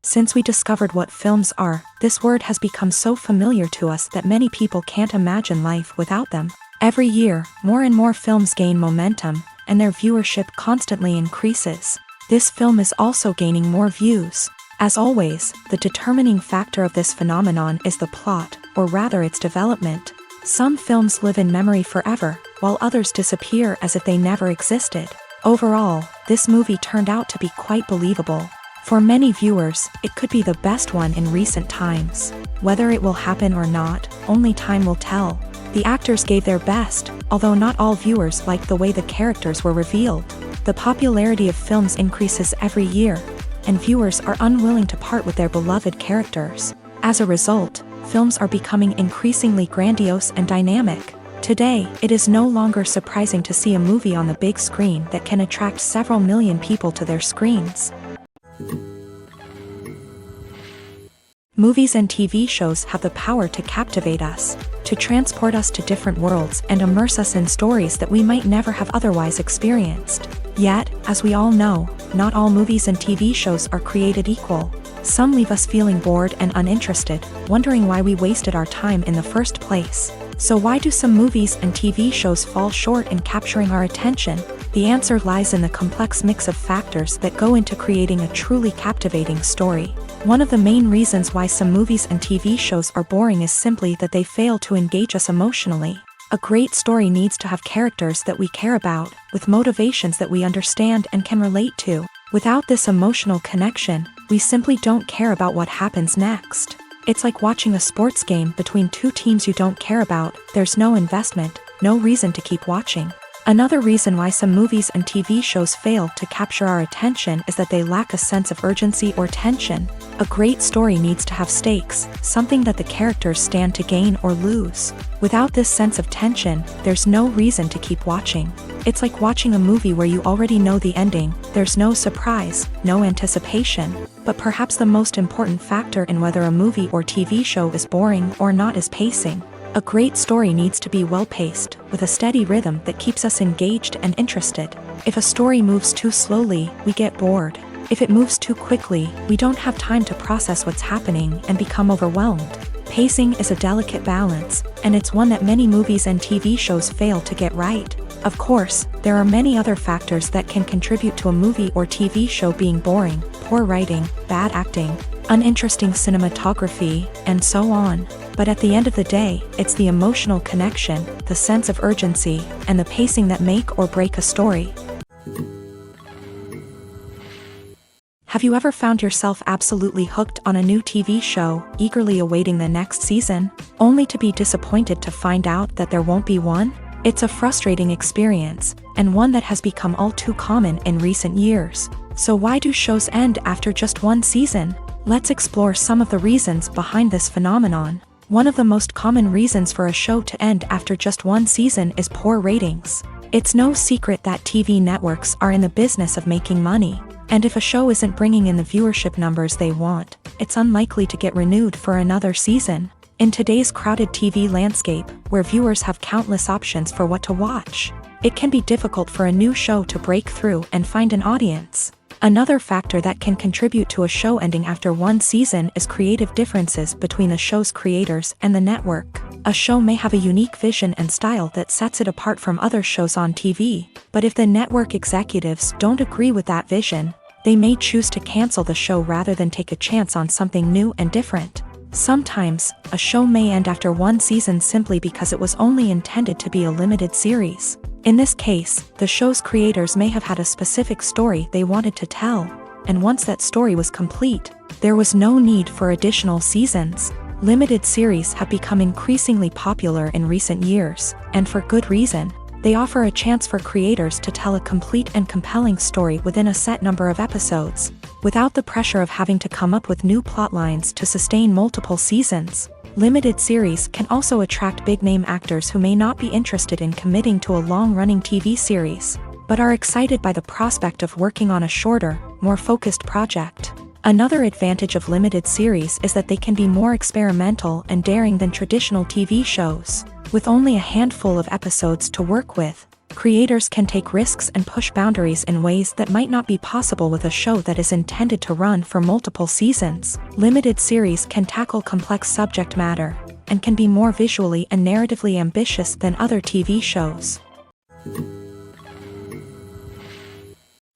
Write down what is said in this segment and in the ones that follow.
Since we discovered what films are, this word has become so familiar to us that many people can't imagine life without them. Every year, more and more films gain momentum, and their viewership constantly increases. This film is also gaining more views. As always, the determining factor of this phenomenon is the plot, or rather its development. Some films live in memory forever, while others disappear as if they never existed. Overall, this movie turned out to be quite believable. For many viewers, it could be the best one in recent times. Whether it will happen or not, only time will tell. The actors gave their best, although not all viewers liked the way the characters were revealed. The popularity of films increases every year, and viewers are unwilling to part with their beloved characters. As a result, films are becoming increasingly grandiose and dynamic. Today, it is no longer surprising to see a movie on the big screen that can attract several million people to their screens. Movies and TV shows have the power to captivate us, to transport us to different worlds and immerse us in stories that we might never have otherwise experienced. Yet, as we all know, not all movies and TV shows are created equal. Some leave us feeling bored and uninterested, wondering why we wasted our time in the first place. So why do some movies and TV shows fall short in capturing our attention? The answer lies in the complex mix of factors that go into creating a truly captivating story. One of the main reasons why some movies and TV shows are boring is simply that they fail to engage us emotionally. A great story needs to have characters that we care about, with motivations that we understand and can relate to. Without this emotional connection, we simply don't care about what happens next. It's like watching a sports game between two teams you don't care about. There's no investment, no reason to keep watching. Another reason why some movies and TV shows fail to capture our attention is that they lack a sense of urgency or tension. A great story needs to have stakes, something that the characters stand to gain or lose. Without this sense of tension, there's no reason to keep watching. It's like watching a movie where you already know the ending. There's no surprise, no anticipation. But perhaps the most important factor in whether a movie or TV show is boring or not is pacing. A great story needs to be well-paced, with a steady rhythm that keeps us engaged and interested. If a story moves too slowly, we get bored. If it moves too quickly, we don't have time to process what's happening and become overwhelmed. Pacing is a delicate balance, and it's one that many movies and TV shows fail to get right. Of course, there are many other factors that can contribute to a movie or TV show being boring: poor writing, bad acting, uninteresting cinematography, and so on. But at the end of the day, it's the emotional connection, the sense of urgency, and the pacing that make or break a story. Have you ever found yourself absolutely hooked on a new TV show, eagerly awaiting the next season, only to be disappointed to find out that there won't be one? It's a frustrating experience, and one that has become all too common in recent years. So why do shows end after just one season? Let's explore some of the reasons behind this phenomenon. One of the most common reasons for a show to end after just one season is poor ratings. It's no secret that TV networks are in the business of making money, and if a show isn't bringing in the viewership numbers they want, it's unlikely to get renewed for another season. In today's crowded TV landscape, where viewers have countless options for what to watch, it can be difficult for a new show to break through and find an audience. Another factor that can contribute to a show ending after one season is creative differences between the show's creators and the network. A show may have a unique vision and style that sets it apart from other shows on TV, but if the network executives don't agree with that vision, they may choose to cancel the show rather than take a chance on something new and different. Sometimes, a show may end after one season simply because it was only intended to be a limited series. In this case, the show's creators may have had a specific story they wanted to tell, and once that story was complete, there was no need for additional seasons. Limited series have become increasingly popular in recent years, and for good reason. They offer a chance for creators to tell a complete and compelling story within a set number of episodes, without the pressure of having to come up with new plotlines to sustain multiple seasons. Limited series can also attract big-name actors who may not be interested in committing to a long-running TV series, but are excited by the prospect of working on a shorter, more focused project. Another advantage of limited series is that they can be more experimental and daring than traditional TV shows. With only a handful of episodes to work with, Creators can take risks and push boundaries in ways that might not be possible with a show that is intended to run for multiple seasons. Limited series can tackle complex subject matter and can be more visually and narratively ambitious than other TV shows.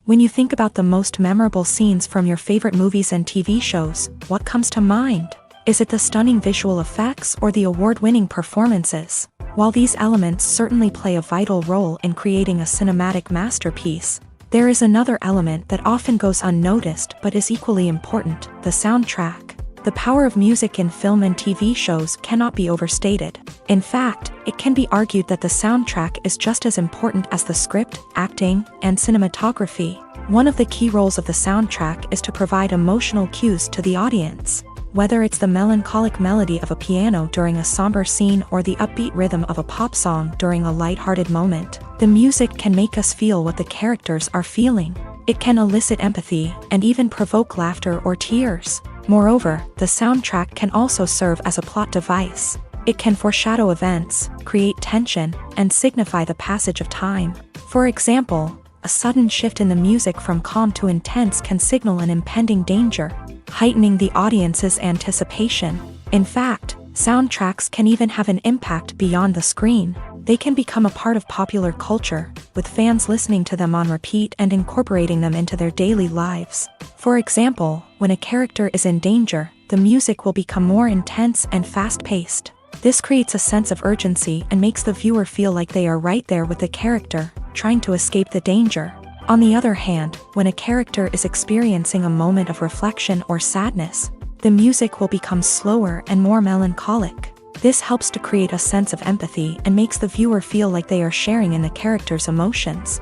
When you think about the most memorable scenes from your favorite movies and TV shows, what comes to mind? Is it the stunning visual effects or the award-winning performances? While these elements certainly play a vital role in creating a cinematic masterpiece, there is another element that often goes unnoticed but is equally important: the soundtrack. The power of music in film and TV shows cannot be overstated. In fact, it can be argued that the soundtrack is just as important as the script, acting, and cinematography. One of the key roles of the soundtrack is to provide emotional cues to the audience. Whether it's the melancholic melody of a piano during a somber scene or the upbeat rhythm of a pop song during a lighthearted moment, the music can make us feel what the characters are feeling. It can elicit empathy and even provoke laughter or tears. Moreover, the soundtrack can also serve as a plot device. It can foreshadow events, create tension, and signify the passage of time. For example, a sudden shift in the music from calm to intense can signal an impending danger, heightening the audience's anticipation. In fact, soundtracks can even have an impact beyond the screen. They can become a part of popular culture, with fans listening to them on repeat and incorporating them into their daily lives. For example, when a character is in danger, the music will become more intense and fast-paced. This creates a sense of urgency and makes the viewer feel like they are right there with the character, trying to escape the danger. On the other hand, when a character is experiencing a moment of reflection or sadness, the music will become slower and more melancholic. This helps to create a sense of empathy and makes the viewer feel like they are sharing in the character's emotions.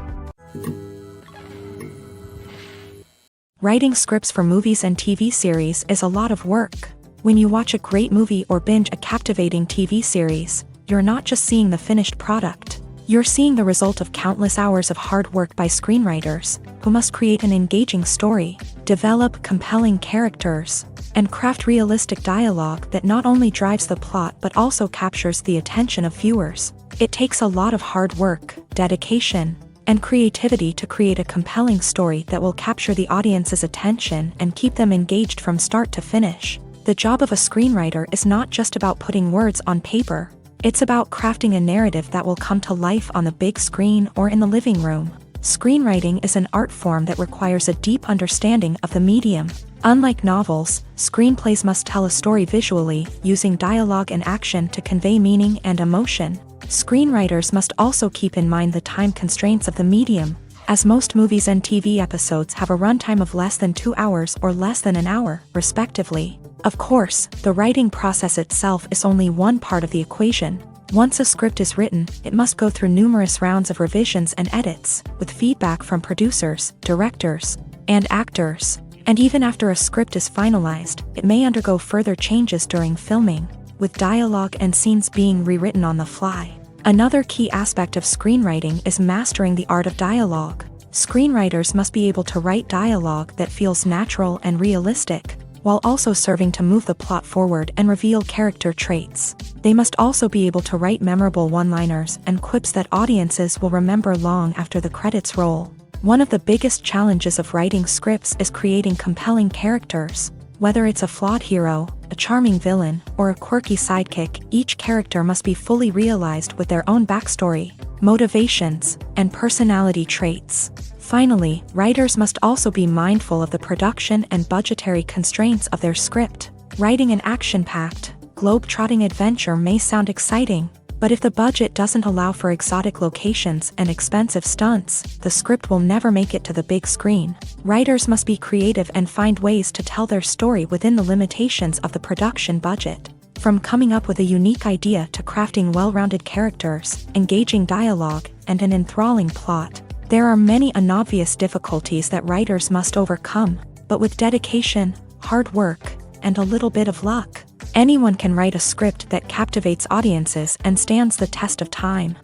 Writing scripts for movies and TV series is a lot of work. When you watch a great movie or binge a captivating TV series, you're not just seeing the finished product. You're seeing the result of countless hours of hard work by screenwriters, who must create an engaging story, develop compelling characters, and craft realistic dialogue that not only drives the plot but also captures the attention of viewers. It takes a lot of hard work, dedication, and creativity to create a compelling story that will capture the audience's attention and keep them engaged from start to finish. The job of a screenwriter is not just about putting words on paper. It's about crafting a narrative that will come to life on the big screen or in the living room. Screenwriting is an art form that requires a deep understanding of the medium. Unlike novels, screenplays must tell a story visually, using dialogue and action to convey meaning and emotion. Screenwriters must also keep in mind the time constraints of the medium, as most movies and TV episodes have a runtime of less than 2 hours or less than an hour, respectively. Of course, the writing process itself is only one part of the equation. Once a script is written, it must go through numerous rounds of revisions and edits, with feedback from producers, directors, and actors. And even after a script is finalized, it may undergo further changes during filming, with dialogue and scenes being rewritten on the fly. Another key aspect of screenwriting is mastering the art of dialogue. Screenwriters must be able to write dialogue that feels natural and realistic, while also serving to move the plot forward and reveal character traits. They must also be able to write memorable one-liners and quips that audiences will remember long after the credits roll. One of the biggest challenges of writing scripts is creating compelling characters. Whether it's a flawed hero, a charming villain, or a quirky sidekick, each character must be fully realized with their own backstory, motivations, and personality traits. Finally, writers must also be mindful of the production and budgetary constraints of their script. Writing an action-packed, globe-trotting adventure may sound exciting, but if the budget doesn't allow for exotic locations and expensive stunts, the script will never make it to the big screen. Writers must be creative and find ways to tell their story within the limitations of the production budget. From coming up with a unique idea to crafting well-rounded characters, engaging dialogue, and an enthralling plot, there are many unobvious difficulties that writers must overcome, but with dedication, hard work, and a little bit of luck, anyone can write a script that captivates audiences and stands the test of time.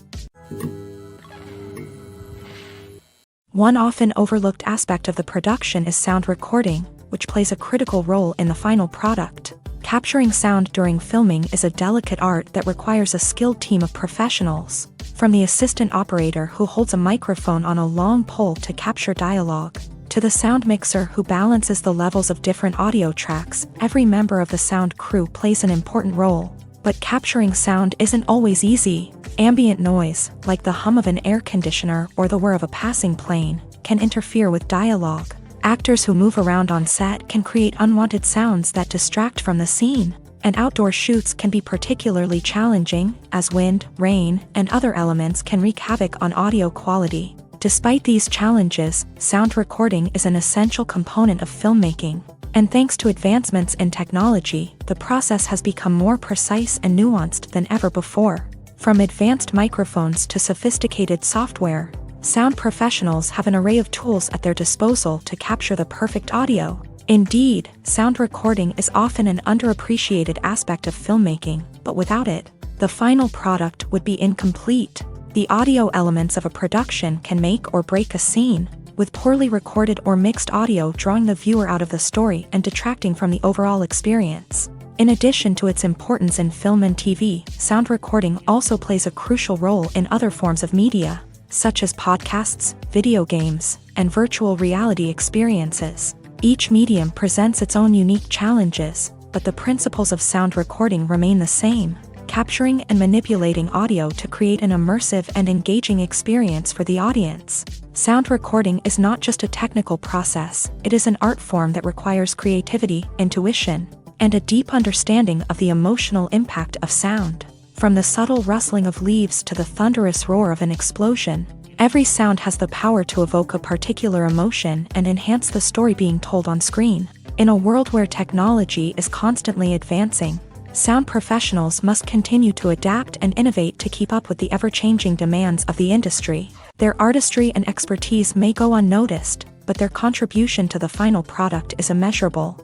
One often overlooked aspect of the production is sound recording, which plays a critical role in the final product. Capturing sound during filming is a delicate art that requires a skilled team of professionals. From the assistant operator who holds a microphone on a long pole to capture dialogue, to the sound mixer who balances the levels of different audio tracks, every member of the sound crew plays an important role. But capturing sound isn't always easy. Ambient noise, like the hum of an air conditioner or the whir of a passing plane, can interfere with dialogue. Actors who move around on set can create unwanted sounds that distract from the scene. And outdoor shoots can be particularly challenging, as wind, rain, and other elements can wreak havoc on audio quality. Despite these challenges, sound recording is an essential component of filmmaking. And thanks to advancements in technology, the process has become more precise and nuanced than ever before. From advanced microphones to sophisticated software, sound professionals have an array of tools at their disposal to capture the perfect audio. Indeed, sound recording is often an underappreciated aspect of filmmaking, but without it, the final product would be incomplete. The audio elements of a production can make or break a scene, with poorly recorded or mixed audio drawing the viewer out of the story and detracting from the overall experience. In addition to its importance in film and TV, sound recording also plays a crucial role in other forms of media, such as podcasts, video games, and virtual reality experiences. Each medium presents its own unique challenges, but the principles of sound recording remain the same, capturing and manipulating audio to create an immersive and engaging experience for the audience. Sound recording is not just a technical process, it is an art form that requires creativity, intuition, and a deep understanding of the emotional impact of sound. From the subtle rustling of leaves to the thunderous roar of an explosion, every sound has the power to evoke a particular emotion and enhance the story being told on screen. In a world where technology is constantly advancing, sound professionals must continue to adapt and innovate to keep up with the ever-changing demands of the industry. Their artistry and expertise may go unnoticed, but their contribution to the final product is immeasurable.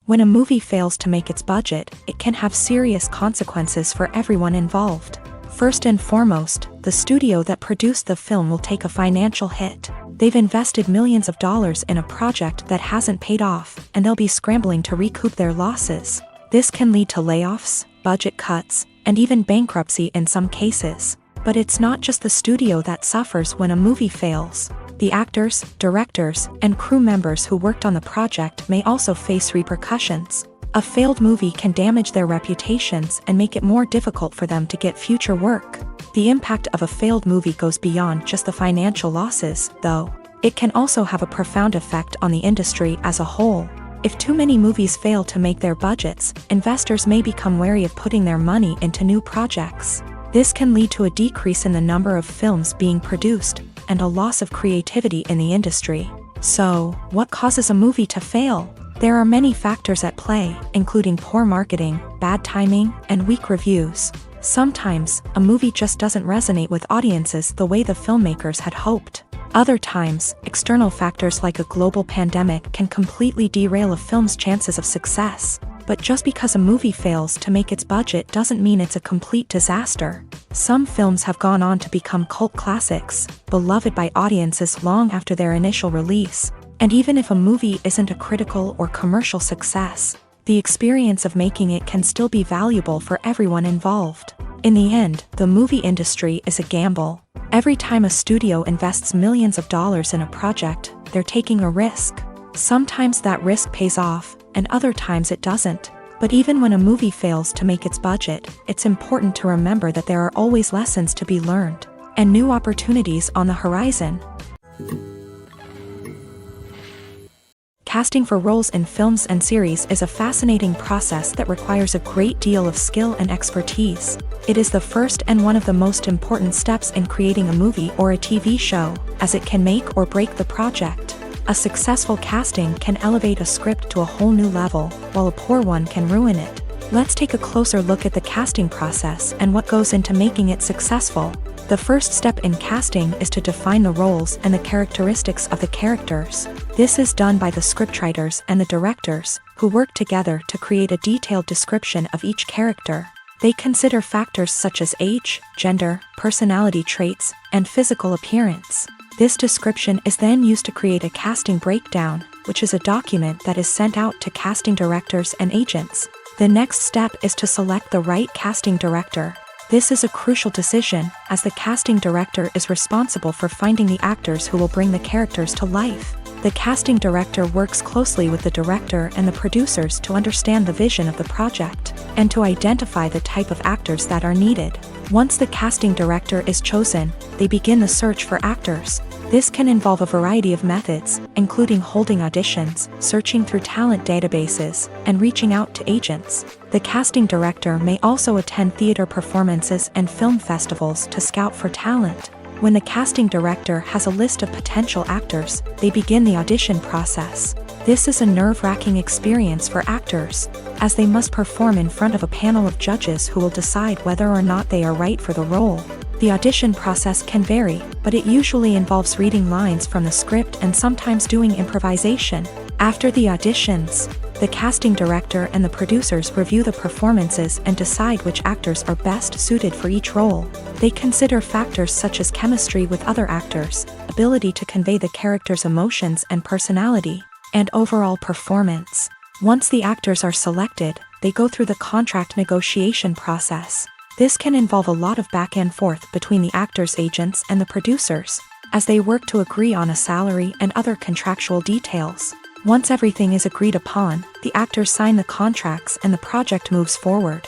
When a movie fails to make its budget, it can have serious consequences for everyone involved. First and foremost, the studio that produced the film will take a financial hit. They've invested millions of dollars in a project that hasn't paid off, and they'll be scrambling to recoup their losses. This can lead to layoffs, budget cuts, and even bankruptcy in some cases. But it's not just the studio that suffers when a movie fails. The actors, directors, and crew members who worked on the project may also face repercussions. A failed movie can damage their reputations and make it more difficult for them to get future work. The impact of a failed movie goes beyond just the financial losses, though. It can also have a profound effect on the industry as a whole. If too many movies fail to make their budgets, investors may become wary of putting their money into new projects. This can lead to a decrease in the number of films being produced, and a loss of creativity in the industry. So, what causes a movie to fail? There are many factors at play, including poor marketing, bad timing, and weak reviews. Sometimes, a movie just doesn't resonate with audiences the way the filmmakers had hoped. Other times, external factors like a global pandemic can completely derail a film's chances of success. But just because a movie fails to make its budget doesn't mean it's a complete disaster. Some films have gone on to become cult classics, beloved by audiences long after their initial release. And even if a movie isn't a critical or commercial success, the experience of making it can still be valuable for everyone involved. In the end, the movie industry is a gamble. Every time a studio invests millions of dollars in a project, they're taking a risk. Sometimes that risk pays off, and other times it doesn't. But even when a movie fails to make its budget, it's important to remember that there are always lessons to be learned, and new opportunities on the horizon. Casting for roles in films and series is a fascinating process that requires a great deal of skill and expertise. It is the first and one of the most important steps in creating a movie or a TV show, as it can make or break the project. A successful casting can elevate a script to a whole new level, while a poor one can ruin it. Let's take a closer look at the casting process and what goes into making it successful. The first step in casting is to define the roles and the characteristics of the characters. This is done by the scriptwriters and the directors, who work together to create a detailed description of each character. They consider factors such as age, gender, personality traits, and physical appearance. This description is then used to create a casting breakdown, which is a document that is sent out to casting directors and agents. The next step is to select the right casting director. This is a crucial decision, as the casting director is responsible for finding the actors who will bring the characters to life. The casting director works closely with the director and the producers to understand the vision of the project, and to identify the type of actors that are needed. Once the casting director is chosen, they begin the search for actors. This can involve a variety of methods, including holding auditions, searching through talent databases, and reaching out to agents. The casting director may also attend theater performances and film festivals to scout for talent. When the casting director has a list of potential actors, they begin the audition process. This is a nerve-wracking experience for actors, as they must perform in front of a panel of judges who will decide whether or not they are right for the role. The audition process can vary, but it usually involves reading lines from the script and sometimes doing improvisation. After the auditions, the casting director and the producers review the performances and decide which actors are best suited for each role. They consider factors such as chemistry with other actors, ability to convey the character's emotions and personality, and overall performance. Once the actors are selected, they go through the contract negotiation process. This can involve a lot of back and forth between the actors' agents and the producers, as they work to agree on a salary and other contractual details. Once everything is agreed upon, the actors sign the contracts and the project moves forward.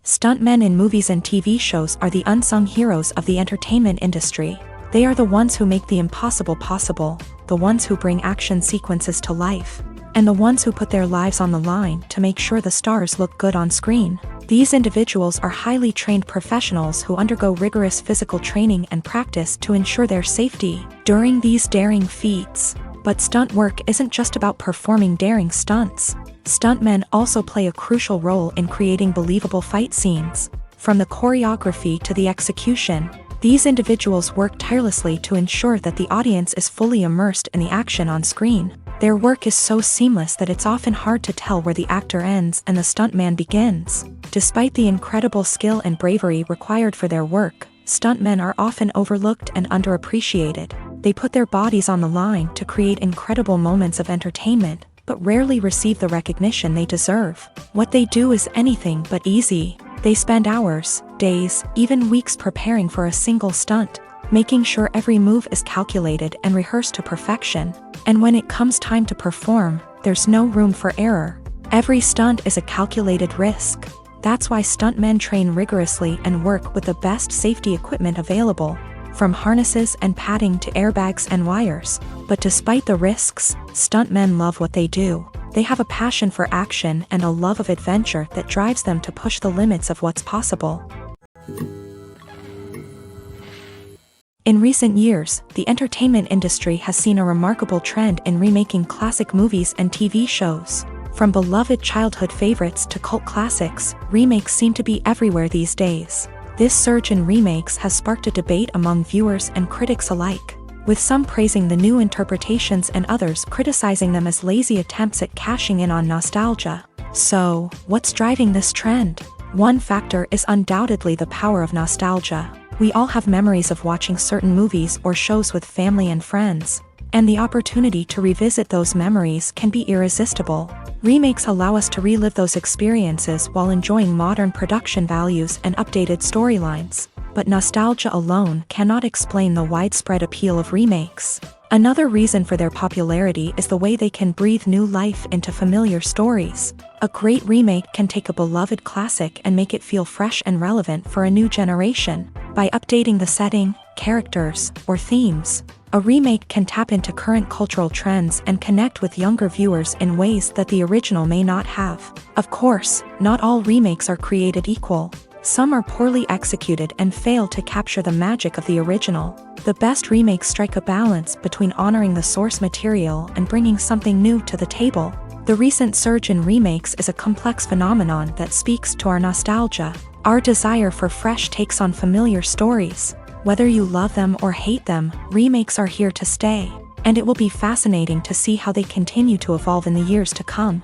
Stuntmen in movies and TV shows are the unsung heroes of the entertainment industry. They are the ones who make the impossible possible, the ones who bring action sequences to life, and the ones who put their lives on the line to make sure the stars look good on screen. These individuals are highly trained professionals who undergo rigorous physical training and practice to ensure their safety during these daring feats. But stunt work isn't just about performing daring stunts. Stuntmen also play a crucial role in creating believable fight scenes. From the choreography to the execution, these individuals work tirelessly to ensure that the audience is fully immersed in the action on screen. Their work is so seamless that it's often hard to tell where the actor ends and the stuntman begins. Despite the incredible skill and bravery required for their work, stuntmen are often overlooked and underappreciated. They put their bodies on the line to create incredible moments of entertainment, but rarely receive the recognition they deserve. What they do is anything but easy. They spend hours, days, even weeks preparing for a single stunt, making sure every move is calculated and rehearsed to perfection. And when it comes time to perform, there's no room for error. Every stunt is a calculated risk. That's why stuntmen train rigorously and work with the best safety equipment available, from harnesses and padding to airbags and wires. But despite the risks, stuntmen love what they do. They have a passion for action and a love of adventure that drives them to push the limits of what's possible. In recent years, the entertainment industry has seen a remarkable trend in remaking classic movies and TV shows. From beloved childhood favorites to cult classics, remakes seem to be everywhere these days. This surge in remakes has sparked a debate among viewers and critics alike, with some praising the new interpretations and others criticizing them as lazy attempts at cashing in on nostalgia. So, what's driving this trend? One factor is undoubtedly the power of nostalgia. We all have memories of watching certain movies or shows with family and friends, and the opportunity to revisit those memories can be irresistible. Remakes allow us to relive those experiences while enjoying modern production values and updated storylines. But nostalgia alone cannot explain the widespread appeal of remakes. Another reason for their popularity is the way they can breathe new life into familiar stories. A great remake can take a beloved classic and make it feel fresh and relevant for a new generation. By updating the setting, characters, or themes, a remake can tap into current cultural trends and connect with younger viewers in ways that the original may not have. Of course, not all remakes are created equal. Some are poorly executed and fail to capture the magic of the original. The best remakes strike a balance between honoring the source material and bringing something new to the table. The recent surge in remakes is a complex phenomenon that speaks to our nostalgia, our desire for fresh takes on familiar stories. Whether you love them or hate them, remakes are here to stay, and it will be fascinating to see how they continue to evolve in the years to come.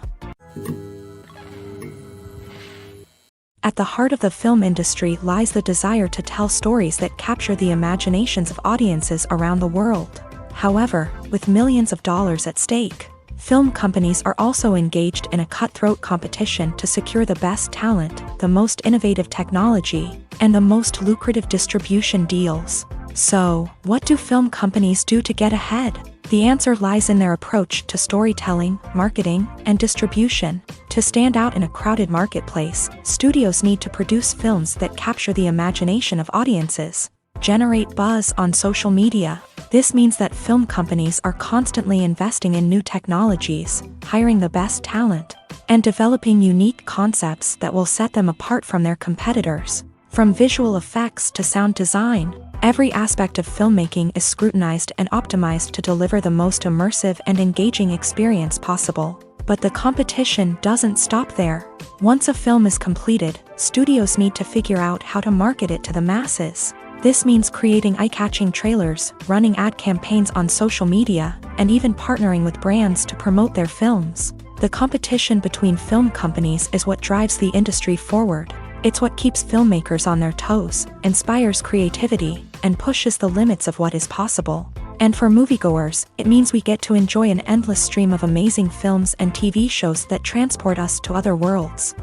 At the heart of the film industry lies the desire to tell stories that capture the imaginations of audiences around the world. However, with millions of dollars at stake, Film companies are also engaged in a cutthroat competition to secure the best talent, the most innovative technology, and the most lucrative distribution deals. So, what do film companies do to get ahead? The answer lies in their approach to storytelling, marketing, and distribution. To stand out in a crowded marketplace, studios need to produce films that capture the imagination of audiences, generate buzz on social media. This means that film companies are constantly investing in new technologies, hiring the best talent, and developing unique concepts that will set them apart from their competitors. From visual effects to sound design, every aspect of filmmaking is scrutinized and optimized to deliver the most immersive and engaging experience possible. But the competition doesn't stop there. Once a film is completed, studios need to figure out how to market it to the masses. This means creating eye-catching trailers, running ad campaigns on social media, and even partnering with brands to promote their films. The competition between film companies is what drives the industry forward. It's what keeps filmmakers on their toes, inspires creativity, and pushes the limits of what is possible. And for moviegoers, it means we get to enjoy an endless stream of amazing films and TV shows that transport us to other worlds.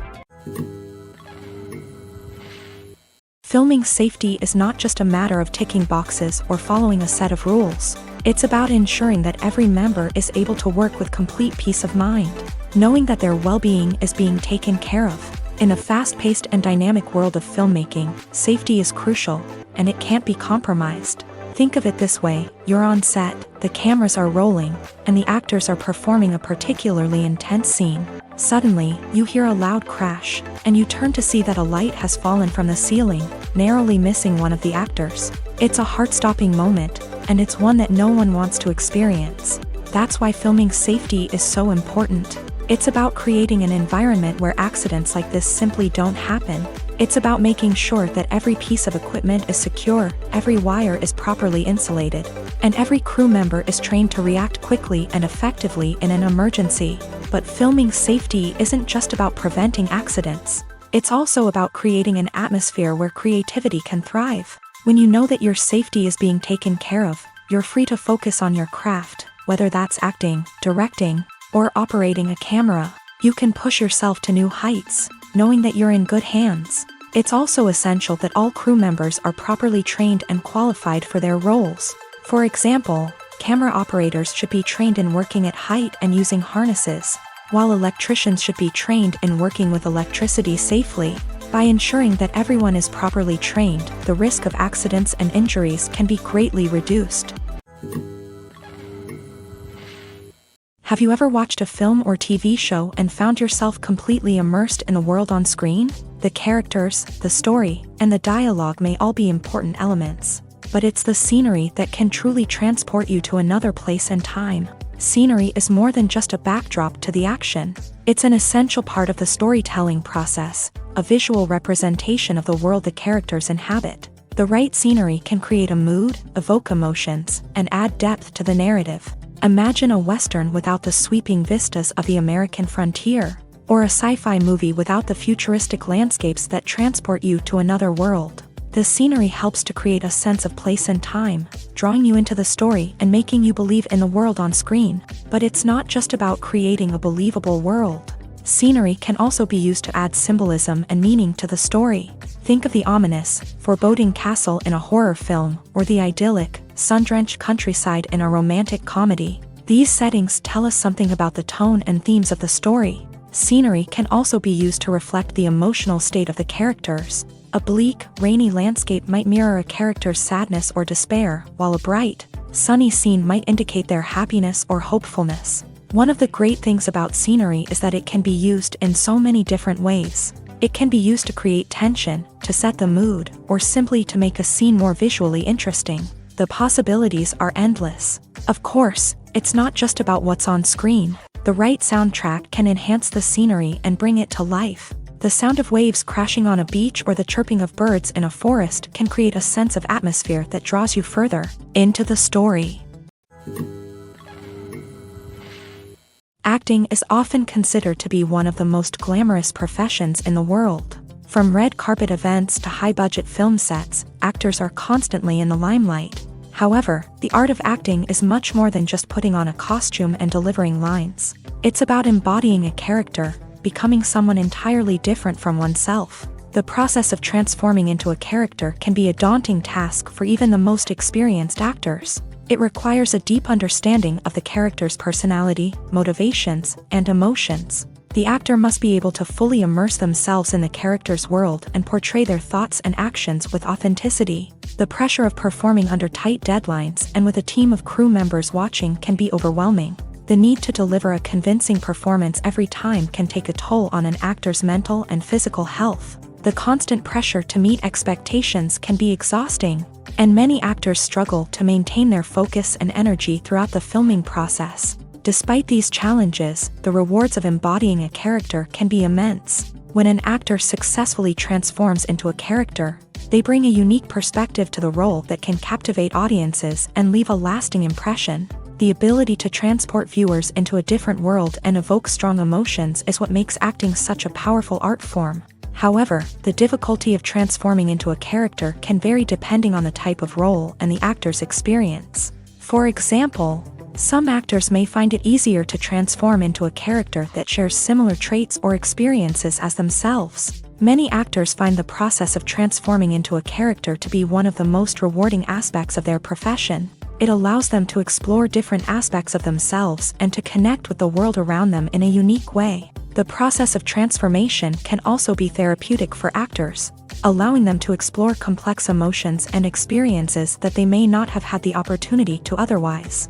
Filming safety is not just a matter of ticking boxes or following a set of rules. It's about ensuring that every member is able to work with complete peace of mind, knowing that their well-being is being taken care of. In a fast-paced and dynamic world of filmmaking, safety is crucial, and it can't be compromised. Think of it this way: you're on set, the cameras are rolling, and the actors are performing a particularly intense scene. Suddenly, you hear a loud crash, and you turn to see that a light has fallen from the ceiling, narrowly missing one of the actors. It's a heart-stopping moment, and it's one that no one wants to experience. That's why filming safety is so important. It's about creating an environment where accidents like this simply don't happen. It's about making sure that every piece of equipment is secure, every wire is properly insulated, and every crew member is trained to react quickly and effectively in an emergency. But filming safety isn't just about preventing accidents. It's also about creating an atmosphere where creativity can thrive. When you know that your safety is being taken care of, you're free to focus on your craft, whether that's acting, directing, or operating a camera. You can push yourself to new heights, knowing that you're in good hands. It's also essential that all crew members are properly trained and qualified for their roles. For example, camera operators should be trained in working at height and using harnesses, while electricians should be trained in working with electricity safely. By ensuring that everyone is properly trained, the risk of accidents and injuries can be greatly reduced. Have you ever watched a film or TV show and found yourself completely immersed in the world on screen? The characters, the story, and the dialogue may all be important elements, but it's the scenery that can truly transport you to another place and time. Scenery is more than just a backdrop to the action. It's an essential part of the storytelling process, a visual representation of the world the characters inhabit. The right scenery can create a mood, evoke emotions, and add depth to the narrative. Imagine a Western without the sweeping vistas of the American frontier, or a sci-fi movie without the futuristic landscapes that transport you to another world. The scenery helps to create a sense of place and time, drawing you into the story and making you believe in the world on screen. But it's not just about creating a believable world. Scenery can also be used to add symbolism and meaning to the story. Think of the ominous, foreboding castle in a horror film, or the idyllic, sun-drenched countryside in a romantic comedy. These settings tell us something about the tone and themes of the story. Scenery can also be used to reflect the emotional state of the characters. A bleak, rainy landscape might mirror a character's sadness or despair, while a bright, sunny scene might indicate their happiness or hopefulness. One of the great things about scenery is that it can be used in so many different ways. It can be used to create tension, to set the mood, or simply to make a scene more visually interesting. The possibilities are endless. Of course, it's not just about what's on screen. The right soundtrack can enhance the scenery and bring it to life. The sound of waves crashing on a beach or the chirping of birds in a forest can create a sense of atmosphere that draws you further into the story. Acting is often considered to be one of the most glamorous professions in the world. From red carpet events to high-budget film sets, actors are constantly in the limelight. However, the art of acting is much more than just putting on a costume and delivering lines. It's about embodying a character, becoming someone entirely different from oneself. The process of transforming into a character can be a daunting task for even the most experienced actors. It requires a deep understanding of the character's personality, motivations, and emotions. The actor must be able to fully immerse themselves in the character's world and portray their thoughts and actions with authenticity. The pressure of performing under tight deadlines and with a team of crew members watching can be overwhelming. The need to deliver a convincing performance every time can take a toll on an actor's mental and physical health. The constant pressure to meet expectations can be exhausting, and many actors struggle to maintain their focus and energy throughout the filming process. Despite these challenges, the rewards of embodying a character can be immense. When an actor successfully transforms into a character, they bring a unique perspective to the role that can captivate audiences and leave a lasting impression. The ability to transport viewers into a different world and evoke strong emotions is what makes acting such a powerful art form. However, the difficulty of transforming into a character can vary depending on the type of role and the actor's experience. For example, some actors may find it easier to transform into a character that shares similar traits or experiences as themselves. Many actors find the process of transforming into a character to be one of the most rewarding aspects of their profession. It allows them to explore different aspects of themselves and to connect with the world around them in a unique way. The process of transformation can also be therapeutic for actors, allowing them to explore complex emotions and experiences that they may not have had the opportunity to otherwise.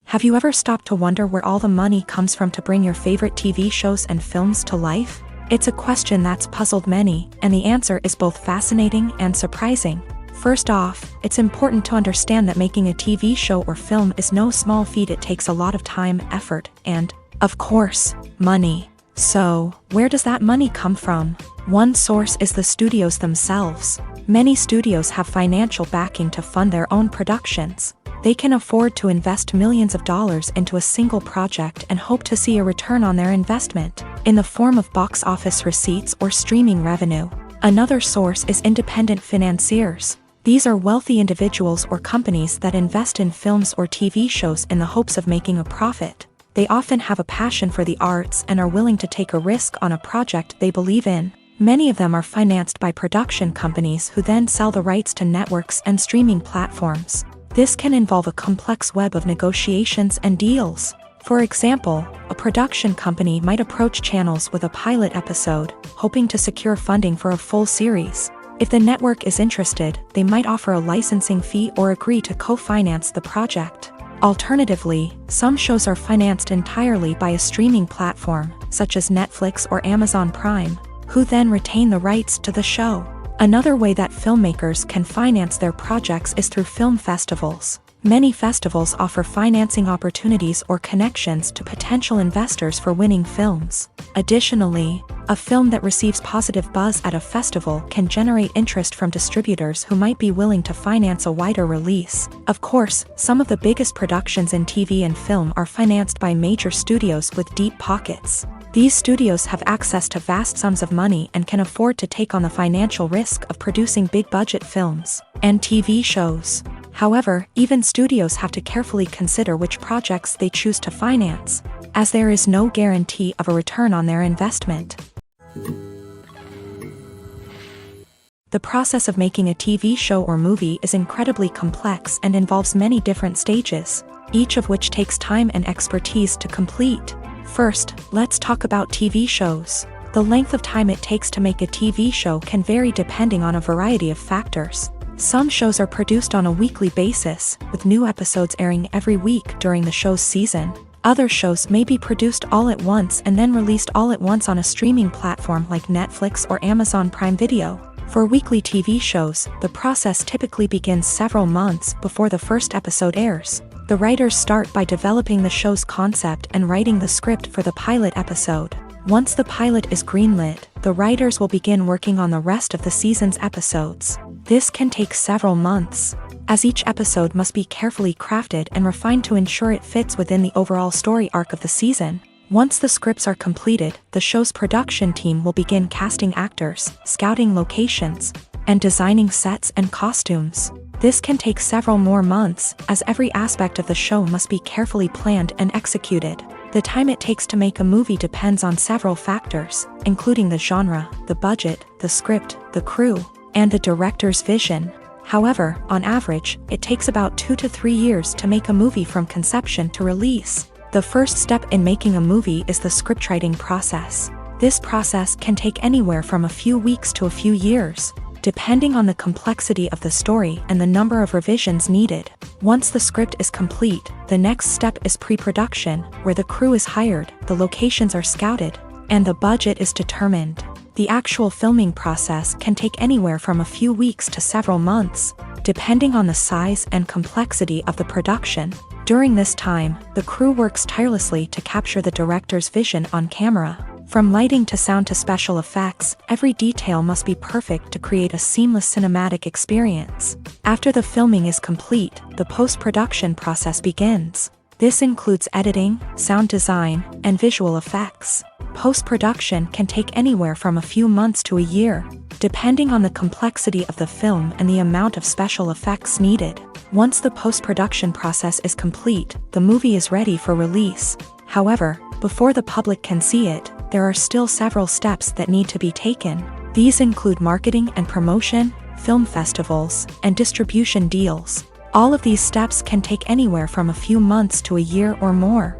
Have you ever stopped to wonder where all the money comes from to bring your favorite TV shows and films to life? It's a question that's puzzled many, and the answer is both fascinating and surprising. First off, it's important to understand that making a TV show or film is no small feat. It takes a lot of time, effort, and, of course, money. So, where does that money come from? One source is the studios themselves. Many studios have financial backing to fund their own productions. They can afford to invest millions of dollars into a single project and hope to see a return on their investment, in the form of box office receipts or streaming revenue. Another source is independent financiers. These are wealthy individuals or companies that invest in films or TV shows in the hopes of making a profit. They often have a passion for the arts and are willing to take a risk on a project they believe in. Many of them are financed by production companies who then sell the rights to networks and streaming platforms. This can involve a complex web of negotiations and deals. For example, a production company might approach channels with a pilot episode, hoping to secure funding for a full series. If the network is interested, they might offer a licensing fee or agree to co-finance the project. Alternatively, some shows are financed entirely by a streaming platform, such as Netflix or Amazon Prime, who then retain the rights to the show. Another way that filmmakers can finance their projects is through film festivals. Many festivals offer financing opportunities or connections to potential investors for winning films. Additionally, a film that receives positive buzz at a festival can generate interest from distributors who might be willing to finance a wider release. Of course, some of the biggest productions in TV and film are financed by major studios with deep pockets. These studios have access to vast sums of money and can afford to take on the financial risk of producing big-budget films and TV shows. However, even studios have to carefully consider which projects they choose to finance, as there is no guarantee of a return on their investment. The process of making a TV show or movie is incredibly complex and involves many different stages, each of which takes time and expertise to complete. First, let's talk about TV shows. The length of time it takes to make a TV show can vary depending on a variety of factors. Some shows are produced on a weekly basis, with new episodes airing every week during the show's season. Other shows may be produced all at once and then released all at once on a streaming platform like Netflix or Amazon Prime Video. For weekly TV shows, the process typically begins several months before the first episode airs. The writers start by developing the show's concept and writing the script for the pilot episode. Once the pilot is greenlit, the writers will begin working on the rest of the season's episodes. This can take several months, as each episode must be carefully crafted and refined to ensure it fits within the overall story arc of the season. Once the scripts are completed, the show's production team will begin casting actors, scouting locations, and designing sets and costumes. This can take several more months, as every aspect of the show must be carefully planned and executed. The time it takes to make a movie depends on several factors, including the genre, the budget, the script, the crew, and the director's vision. However, on average, it takes about 2 to 3 years to make a movie from conception to release. The first step in making a movie is the scriptwriting process. This process can take anywhere from a few weeks to a few years, depending on the complexity of the story and the number of revisions needed. Once the script is complete, the next step is pre-production, where the crew is hired, the locations are scouted, and the budget is determined. The actual filming process can take anywhere from a few weeks to several months, depending on the size and complexity of the production. During this time, the crew works tirelessly to capture the director's vision on camera. From lighting to sound to special effects, every detail must be perfect to create a seamless cinematic experience. After the filming is complete, the post-production process begins. This includes editing, sound design, and visual effects. Post-production can take anywhere from a few months to a year, depending on the complexity of the film and the amount of special effects needed. Once the post-production process is complete, the movie is ready for release. However, before the public can see it, there are still several steps that need to be taken. These include marketing and promotion, film festivals, and distribution deals. All of these steps can take anywhere from a few months to a year or more.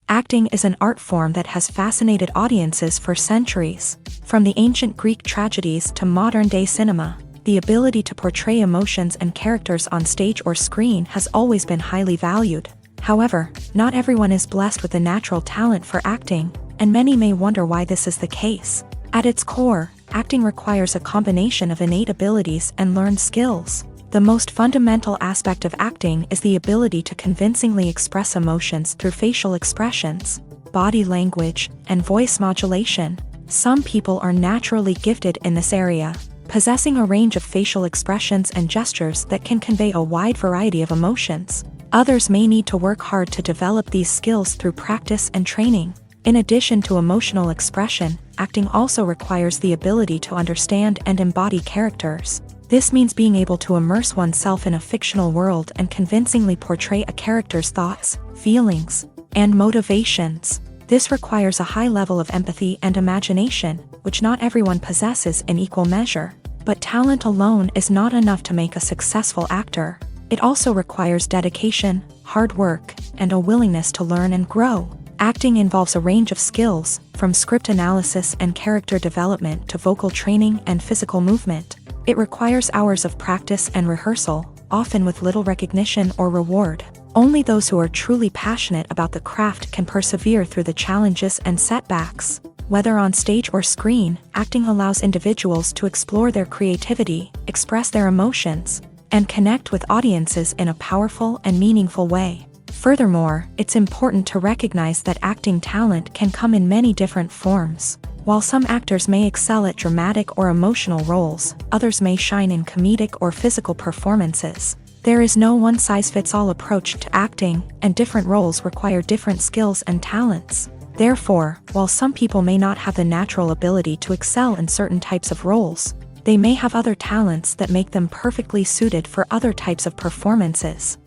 Acting is an art form that has fascinated audiences for centuries. From the ancient Greek tragedies to modern-day cinema, the ability to portray emotions and characters on stage or screen has always been highly valued. However, not everyone is blessed with a natural talent for acting, and many may wonder why this is the case. At its core, acting requires a combination of innate abilities and learned skills. The most fundamental aspect of acting is the ability to convincingly express emotions through facial expressions, body language, and voice modulation. Some people are naturally gifted in this area, possessing a range of facial expressions and gestures that can convey a wide variety of emotions. Others may need to work hard to develop these skills through practice and training. In addition to emotional expression, acting also requires the ability to understand and embody characters. This means being able to immerse oneself in a fictional world and convincingly portray a character's thoughts, feelings, and motivations. This requires a high level of empathy and imagination, which not everyone possesses in equal measure. But talent alone is not enough to make a successful actor. It also requires dedication, hard work, and a willingness to learn and grow. Acting involves a range of skills, from script analysis and character development to vocal training and physical movement. It requires hours of practice and rehearsal, often with little recognition or reward. Only those who are truly passionate about the craft can persevere through the challenges and setbacks. Whether on stage or screen, acting allows individuals to explore their creativity, express their emotions, and connect with audiences in a powerful and meaningful way. Furthermore, it's important to recognize that acting talent can come in many different forms. While some actors may excel at dramatic or emotional roles, others may shine in comedic or physical performances. There is no one-size-fits-all approach to acting, and different roles require different skills and talents. Therefore, while some people may not have the natural ability to excel in certain types of roles, they may have other talents that make them perfectly suited for other types of performances.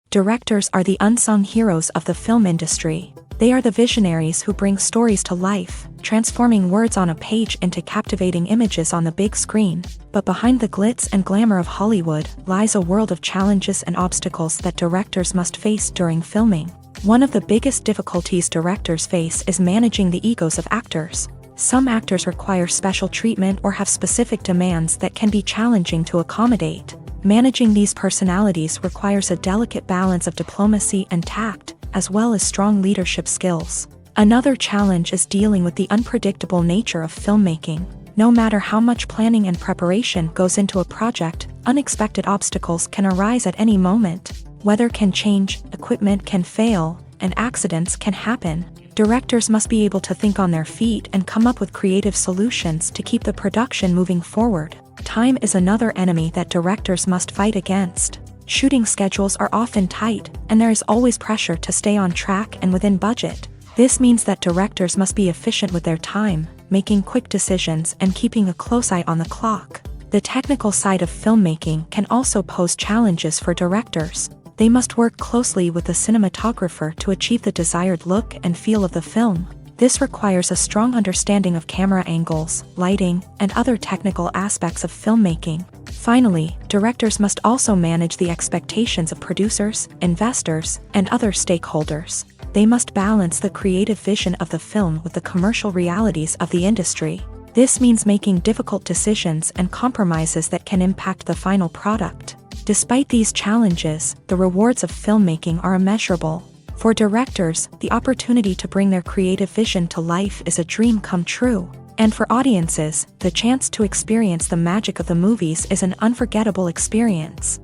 Directors are the unsung heroes of the film industry. They are the visionaries who bring stories to life, transforming words on a page into captivating images on the big screen. But behind the glitz and glamour of Hollywood lies a world of challenges and obstacles that directors must face during filming. One of the biggest difficulties directors face is managing the egos of actors. Some actors require special treatment or have specific demands that can be challenging to accommodate. Managing these personalities requires a delicate balance of diplomacy and tact, as well as strong leadership skills. Another challenge is dealing with the unpredictable nature of filmmaking. No matter how much planning and preparation goes into a project, unexpected obstacles can arise at any moment. Weather can change, equipment can fail, and accidents can happen. Directors must be able to think on their feet and come up with creative solutions to keep the production moving forward. Time is another enemy that directors must fight against. Shooting schedules are often tight, and there is always pressure to stay on track and within budget. This means that directors must be efficient with their time, making quick decisions and keeping a close eye on the clock. The technical side of filmmaking can also pose challenges for directors. They must work closely with the cinematographer to achieve the desired look and feel of the film. This requires a strong understanding of camera angles, lighting, and other technical aspects of filmmaking. Finally, directors must also manage the expectations of producers, investors, and other stakeholders. They must balance the creative vision of the film with the commercial realities of the industry. This means making difficult decisions and compromises that can impact the final product. Despite these challenges, the rewards of filmmaking are immeasurable. For directors, the opportunity to bring their creative vision to life is a dream come true. And for audiences, the chance to experience the magic of the movies is an unforgettable experience.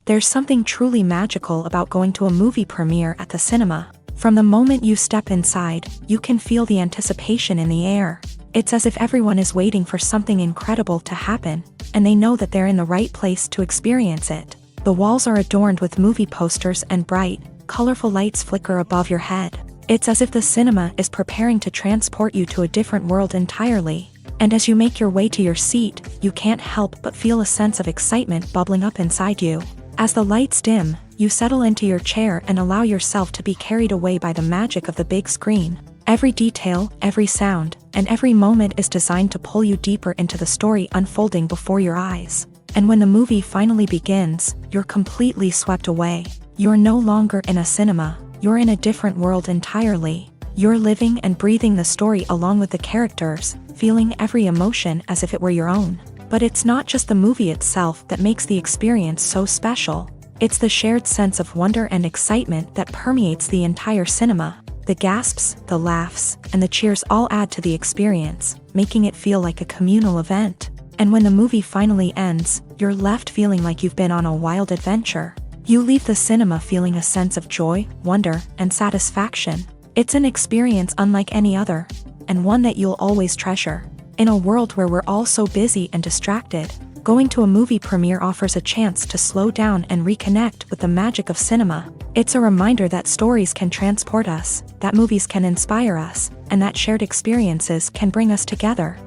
There's something truly magical about going to a movie premiere at the cinema. From the moment you step inside, you can feel the anticipation in the air. It's as if everyone is waiting for something incredible to happen, and they know that they're in the right place to experience it. The walls are adorned with movie posters and bright, colorful lights flicker above your head. It's as if the cinema is preparing to transport you to a different world entirely. And as you make your way to your seat, you can't help but feel a sense of excitement bubbling up inside you. As the lights dim, you settle into your chair and allow yourself to be carried away by the magic of the big screen. Every detail, every sound, and every moment is designed to pull you deeper into the story unfolding before your eyes. And when the movie finally begins, you're completely swept away. You're no longer in a cinema, you're in a different world entirely. You're living and breathing the story along with the characters, feeling every emotion as if it were your own. But it's not just the movie itself that makes the experience so special. It's the shared sense of wonder and excitement that permeates the entire cinema. The gasps, the laughs, and the cheers all add to the experience, making it feel like a communal event. And when the movie finally ends, you're left feeling like you've been on a wild adventure. You leave the cinema feeling a sense of joy, wonder, and satisfaction. It's an experience unlike any other, and one that you'll always treasure. In a world where we're all so busy and distracted, going to a movie premiere offers a chance to slow down and reconnect with the magic of cinema. It's a reminder that stories can transport us, that movies can inspire us, and that shared experiences can bring us together.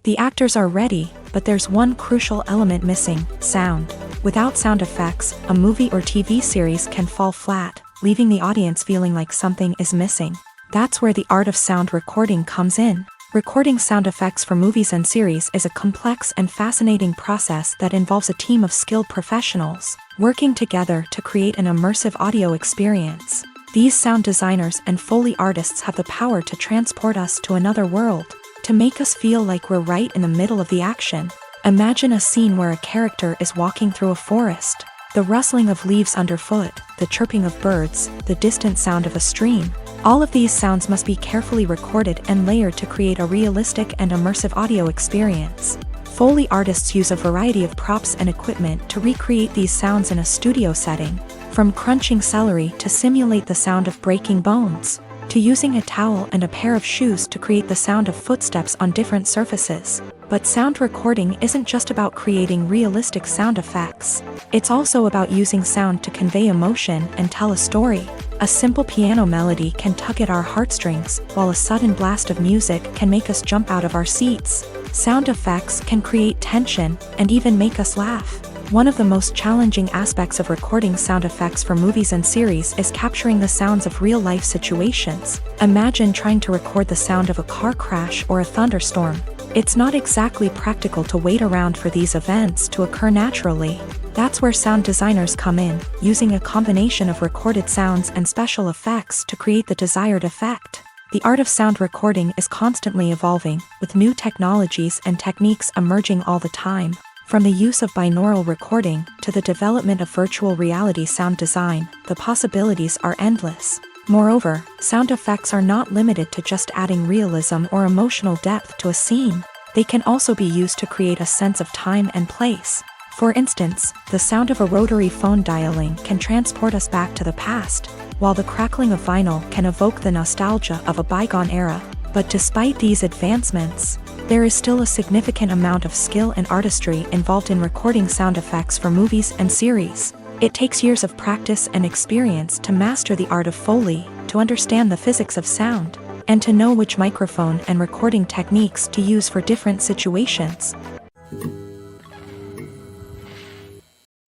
The actors are ready, but there's one crucial element missing: sound. Without sound effects, a movie or TV series can fall flat, leaving the audience feeling like something is missing. That's where the art of sound recording comes in. Recording sound effects for movies and series is a complex and fascinating process that involves a team of skilled professionals working together to create an immersive audio experience. These sound designers and Foley artists have the power to transport us to another world, to make us feel like we're right in the middle of the action. Imagine a scene where a character is walking through a forest. The rustling of leaves underfoot, the chirping of birds, the distant sound of a stream. All of these sounds must be carefully recorded and layered to create a realistic and immersive audio experience. Foley artists use a variety of props and equipment to recreate these sounds in a studio setting, from crunching celery to simulate the sound of breaking bones, to using a towel and a pair of shoes to create the sound of footsteps on different surfaces. But sound recording isn't just about creating realistic sound effects. It's also about using sound to convey emotion and tell a story. A simple piano melody can tug at our heartstrings, while a sudden blast of music can make us jump out of our seats. Sound effects can create tension and even make us laugh. One of the most challenging aspects of recording sound effects for movies and series is capturing the sounds of real-life situations. Imagine trying to record the sound of a car crash or a thunderstorm. It's not exactly practical to wait around for these events to occur naturally. That's where sound designers come in, using a combination of recorded sounds and special effects to create the desired effect. The art of sound recording is constantly evolving, with new technologies and techniques emerging all the time. From the use of binaural recording to the development of virtual reality sound design, the possibilities are endless. Moreover, sound effects are not limited to just adding realism or emotional depth to a scene. They can also be used to create a sense of time and place. For instance, the sound of a rotary phone dialing can transport us back to the past, while the crackling of vinyl can evoke the nostalgia of a bygone era. But despite these advancements, There is still a significant amount of skill and artistry involved in recording sound effects for movies and series. It takes years of practice and experience to master the art of Foley, to understand the physics of sound, and to know which microphone and recording techniques to use for different situations.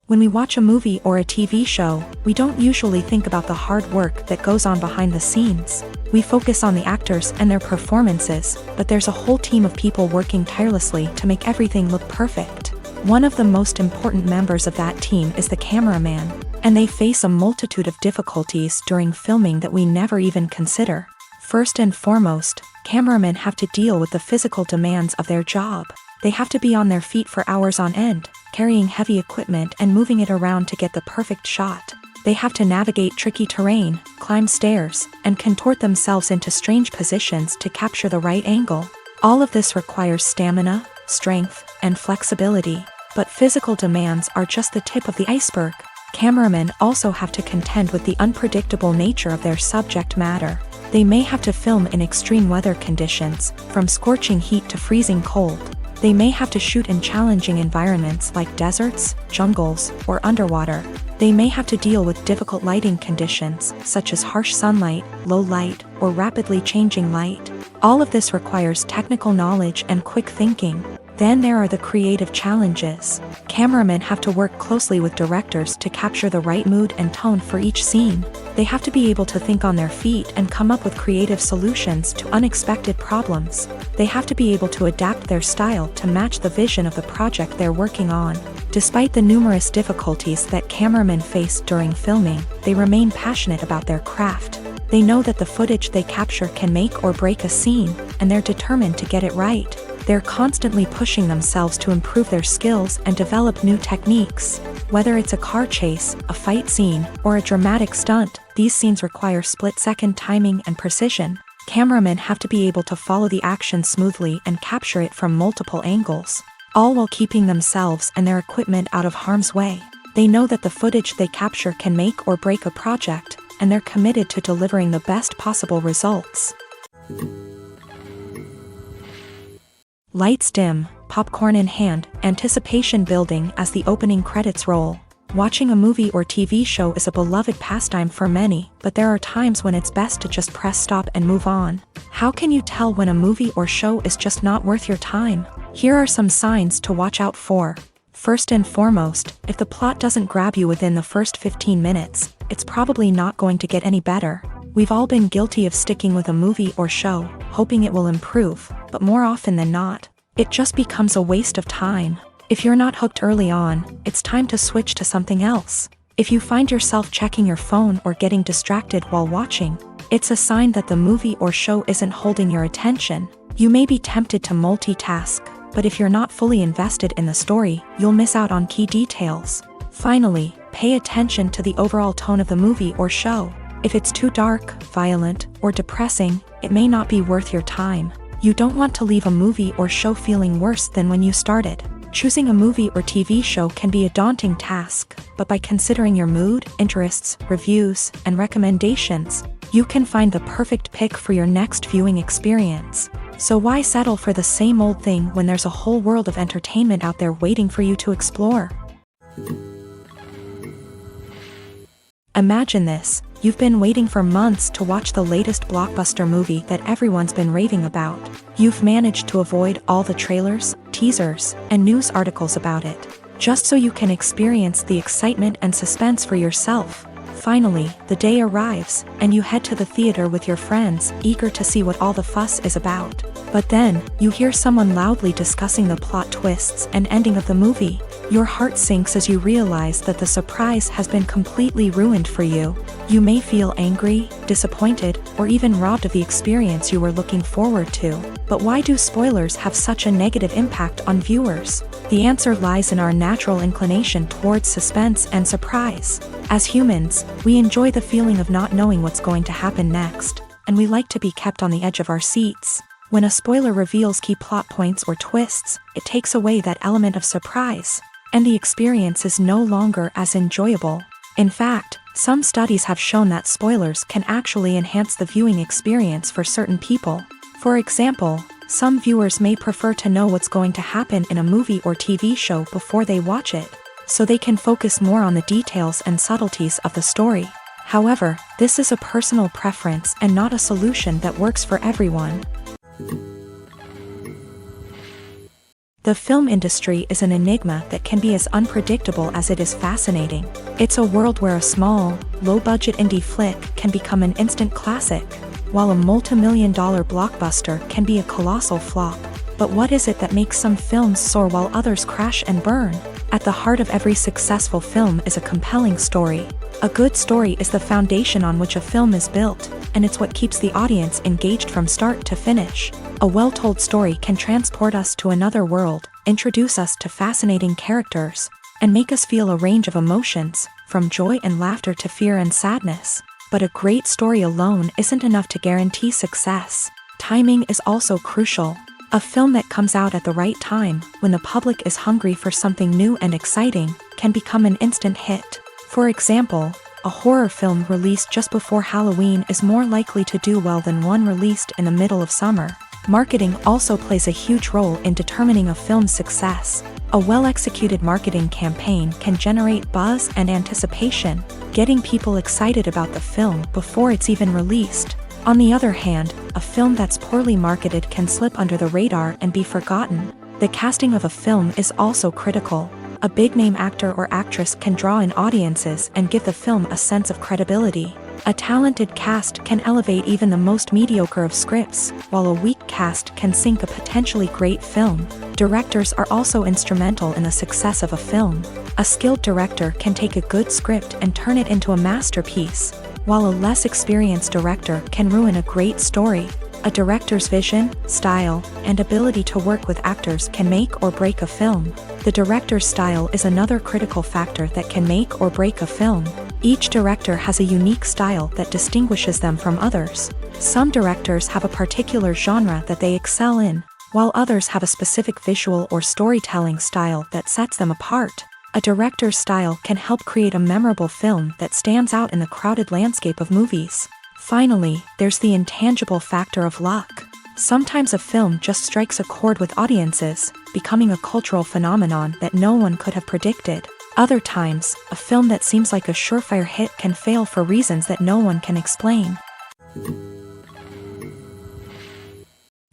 When we watch a movie or a TV show, we don't usually think about the hard work that goes on behind the scenes. We focus on the actors and their performances, but there's a whole team of people working tirelessly to make everything look perfect. One of the most important members of that team is the cameraman, and they face a multitude of difficulties during filming that we never even consider. First and foremost, cameramen have to deal with the physical demands of their job. They have to be on their feet for hours on end, carrying heavy equipment and moving it around to get the perfect shot. They have to navigate tricky terrain, climb stairs, and contort themselves into strange positions to capture the right angle. All of this requires stamina, strength, and flexibility. But physical demands are just the tip of the iceberg. Cameramen also have to contend with the unpredictable nature of their subject matter. They may have to film in extreme weather conditions, from scorching heat to freezing cold. They may have to shoot in challenging environments like deserts, jungles, or underwater. They may have to deal with difficult lighting conditions, such as harsh sunlight, low light, or rapidly changing light. All of this requires technical knowledge and quick thinking. Then there are the creative challenges. Cameramen have to work closely with directors to capture the right mood and tone for each scene. They have to be able to think on their feet and come up with creative solutions to unexpected problems. They have to be able to adapt their style to match the vision of the project they're working on. Despite the numerous difficulties that cameramen face during filming, they remain passionate about their craft. They know that the footage they capture can make or break a scene, and they're determined to get it right. They're constantly pushing themselves to improve their skills and develop new techniques. Whether it's a car chase, a fight scene, or a dramatic stunt, these scenes require split-second timing and precision. Cameramen have to be able to follow the action smoothly and capture it from multiple angles, all while keeping themselves and their equipment out of harm's way. They know that the footage they capture can make or break a project, and they're committed to delivering the best possible results. Lights dim, popcorn in hand, anticipation building as the opening credits roll. Watching a movie or TV show is a beloved pastime for many, but there are times when it's best to just press stop and move on. How can you tell when a movie or show is just not worth your time? Here are some signs to watch out for. First and foremost, if the plot doesn't grab you within the first 15 minutes, it's probably not going to get any better. We've all been guilty of sticking with a movie or show, hoping it will improve, but more often than not, it just becomes a waste of time. If you're not hooked early on, it's time to switch to something else. If you find yourself checking your phone or getting distracted while watching, it's a sign that the movie or show isn't holding your attention. You may be tempted to multitask, but if you're not fully invested in the story, you'll miss out on key details. Finally, pay attention to the overall tone of the movie or show. If it's too dark, violent, or depressing, it may not be worth your time. You don't want to leave a movie or show feeling worse than when you started. Choosing a movie or TV show can be a daunting task, but by considering your mood, interests, reviews, and recommendations, you can find the perfect pick for your next viewing experience. So why settle for the same old thing when there's a whole world of entertainment out there waiting for you to explore? Imagine this. You've been waiting for months to watch the latest blockbuster movie that everyone's been raving about. You've managed to avoid all the trailers, teasers, and news articles about it, just so you can experience the excitement and suspense for yourself. Finally, the day arrives, and you head to the theater with your friends, eager to see what all the fuss is about. But then, you hear someone loudly discussing the plot twists and ending of the movie. Your heart sinks as you realize that the surprise has been completely ruined for you. You may feel angry, disappointed, or even robbed of the experience you were looking forward to. But why do spoilers have such a negative impact on viewers? The answer lies in our natural inclination towards suspense and surprise. As humans, we enjoy the feeling of not knowing what's going to happen next, and we like to be kept on the edge of our seats. When a spoiler reveals key plot points or twists, it takes away that element of surprise, and the experience is no longer as enjoyable. In fact, some studies have shown that spoilers can actually enhance the viewing experience for certain people. For example, some viewers may prefer to know what's going to happen in a movie or TV show before they watch it, so they can focus more on the details and subtleties of the story. However, this is a personal preference and not a solution that works for everyone. The film industry is an enigma that can be as unpredictable as it is fascinating. It's a world where a small, low-budget indie flick can become an instant classic, while a multi-million-dollar blockbuster can be a colossal flop. But what is it that makes some films soar while others crash and burn? At the heart of every successful film is a compelling story. A good story is the foundation on which a film is built, and it's what keeps the audience engaged from start to finish. A well-told story can transport us to another world, introduce us to fascinating characters, and make us feel a range of emotions, from joy and laughter to fear and sadness. But a great story alone isn't enough to guarantee success. Timing is also crucial. A film that comes out at the right time, when the public is hungry for something new and exciting, can become an instant hit. For example, a horror film released just before Halloween is more likely to do well than one released in the middle of summer. Marketing also plays a huge role in determining a film's success. A well-executed marketing campaign can generate buzz and anticipation, getting people excited about the film before it's even released. On the other hand, a film that's poorly marketed can slip under the radar and be forgotten. The casting of a film is also critical. A big-name actor or actress can draw in audiences and give the film a sense of credibility. A talented cast can elevate even the most mediocre of scripts, while a weak cast can sink a potentially great film. Directors are also instrumental in the success of a film. A skilled director can take a good script and turn it into a masterpiece, while a less experienced director can ruin a great story. A director's vision, style, and ability to work with actors can make or break a film. The director's style is another critical factor that can make or break a film. Each director has a unique style that distinguishes them from others. Some directors have a particular genre that they excel in, while others have a specific visual or storytelling style that sets them apart. A director's style can help create a memorable film that stands out in the crowded landscape of movies. Finally, there's the intangible factor of luck. Sometimes a film just strikes a chord with audiences, becoming a cultural phenomenon that no one could have predicted. Other times, a film that seems like a surefire hit can fail for reasons that no one can explain.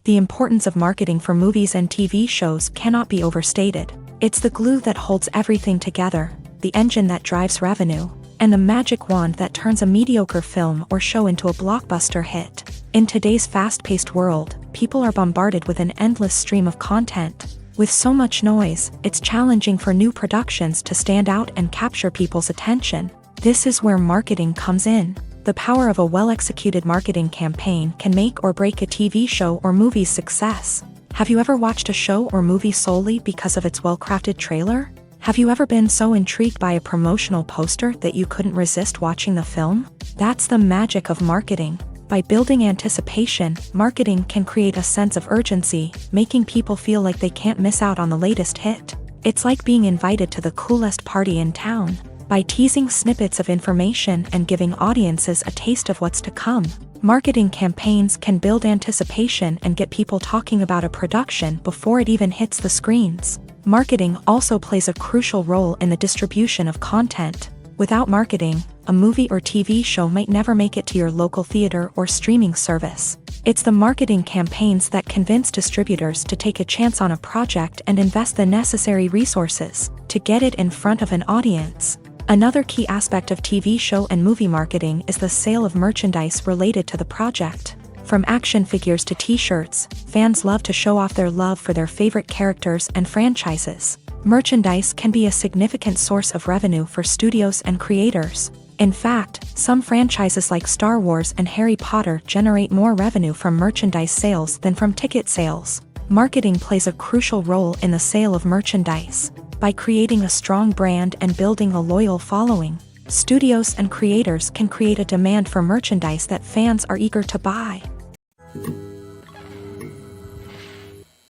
The importance of marketing for movies and TV shows cannot be overstated. It's the glue that holds everything together, the engine that drives revenue, and the magic wand that turns a mediocre film or show into a blockbuster hit. In today's fast-paced world, people are bombarded with an endless stream of content. With so much noise, it's challenging for new productions to stand out and capture people's attention. This is where marketing comes in. The power of a well-executed marketing campaign can make or break a TV show or movie's success. Have you ever watched a show or movie solely because of its well-crafted trailer? Have you ever been so intrigued by a promotional poster that you couldn't resist watching the film? That's the magic of marketing. By building anticipation, marketing can create a sense of urgency, making people feel like they can't miss out on the latest hit. It's like being invited to the coolest party in town. By teasing snippets of information and giving audiences a taste of what's to come, marketing campaigns can build anticipation and get people talking about a production before it even hits the screens. Marketing also plays a crucial role in the distribution of content. Without marketing, a movie or TV show might never make it to your local theater or streaming service. It's the marketing campaigns that convince distributors to take a chance on a project and invest the necessary resources to get it in front of an audience. Another key aspect of TV show and movie marketing is the sale of merchandise related to the project. From action figures to t-shirts, fans love to show off their love for their favorite characters and franchises. Merchandise can be a significant source of revenue for studios and creators. In fact, some franchises like Star Wars and Harry Potter generate more revenue from merchandise sales than from ticket sales. Marketing plays a crucial role in the sale of merchandise. By creating a strong brand and building a loyal following, studios and creators can create a demand for merchandise that fans are eager to buy.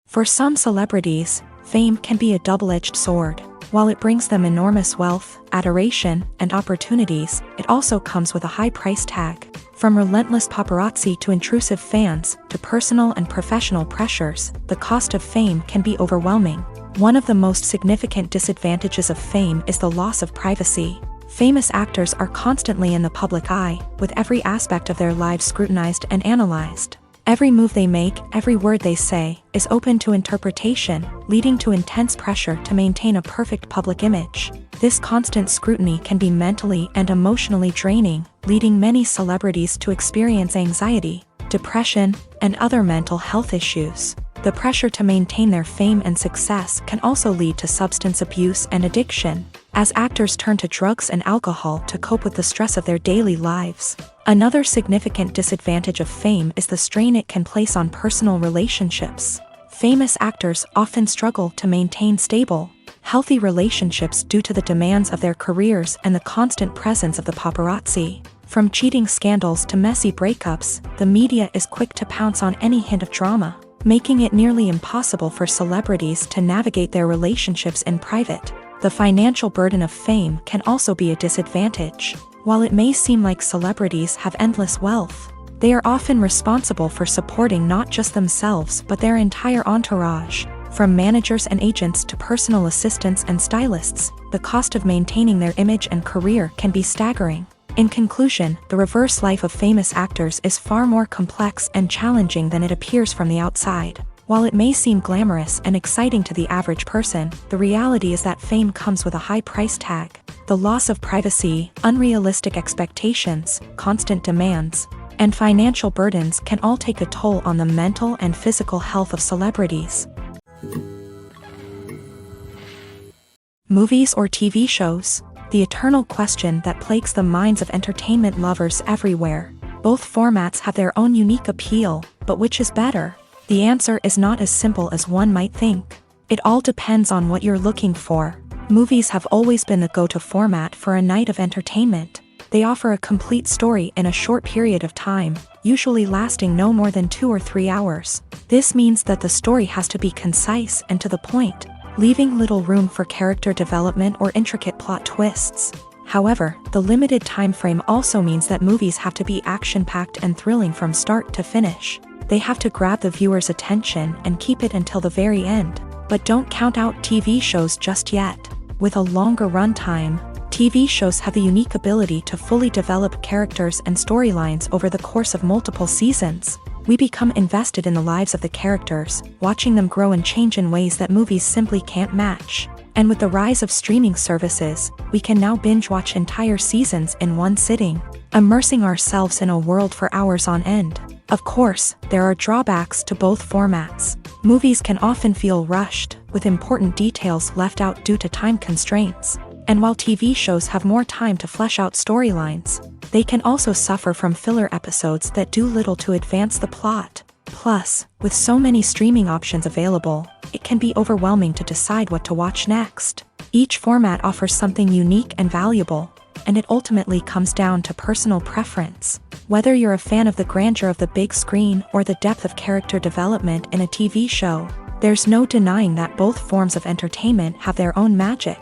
For some celebrities, fame can be a double-edged sword. While it brings them enormous wealth, adoration, and opportunities, it also comes with a high price tag. From relentless paparazzi to intrusive fans to personal and professional pressures, the cost of fame can be overwhelming. One of the most significant disadvantages of fame is the loss of privacy. Famous actors are constantly in the public eye, with every aspect of their lives scrutinized and analyzed. Every move they make, every word they say, is open to interpretation, leading to intense pressure to maintain a perfect public image. This constant scrutiny can be mentally and emotionally draining, leading many celebrities to experience anxiety, depression, and other mental health issues. The pressure to maintain their fame and success can also lead to substance abuse and addiction, as actors turn to drugs and alcohol to cope with the stress of their daily lives. Another significant disadvantage of fame is the strain it can place on personal relationships. Famous actors often struggle to maintain stable, healthy relationships due to the demands of their careers and the constant presence of the paparazzi. From cheating scandals to messy breakups, the media is quick to pounce on any hint of drama, making it nearly impossible for celebrities to navigate their relationships in private. The financial burden of fame can also be a disadvantage. While it may seem like celebrities have endless wealth, they are often responsible for supporting not just themselves but their entire entourage. From managers and agents to personal assistants and stylists, the cost of maintaining their image and career can be staggering. In conclusion, the reverse life of famous actors is far more complex and challenging than it appears from the outside. While it may seem glamorous and exciting to the average person, the reality is that fame comes with a high price tag. The loss of privacy, unrealistic expectations, constant demands, and financial burdens can all take a toll on the mental and physical health of celebrities. Movies or TV shows? The eternal question that plagues the minds of entertainment lovers everywhere. Both formats have their own unique appeal, but which is better? The answer is not as simple as one might think. It all depends on what you're looking for. Movies have always been the go-to format for a night of entertainment. They offer a complete story in a short period of time, usually lasting no more than 2 or 3 hours. This means that the story has to be concise and to the point, leaving little room for character development or intricate plot twists. However, the limited time frame also means that movies have to be action-packed and thrilling from start to finish. They have to grab the viewer's attention and keep it until the very end. But don't count out TV shows just yet. With a longer runtime, TV shows have the unique ability to fully develop characters and storylines over the course of multiple seasons. We become invested in the lives of the characters, watching them grow and change in ways that movies simply can't match. And with the rise of streaming services, we can now binge-watch entire seasons in one sitting, immersing ourselves in a world for hours on end. Of course, there are drawbacks to both formats. Movies can often feel rushed, with important details left out due to time constraints. And while TV shows have more time to flesh out storylines, they can also suffer from filler episodes that do little to advance the plot. Plus, with so many streaming options available, it can be overwhelming to decide what to watch next. Each format offers something unique and valuable, and it ultimately comes down to personal preference. Whether you're a fan of the grandeur of the big screen or the depth of character development in a TV show, there's no denying that both forms of entertainment have their own magic.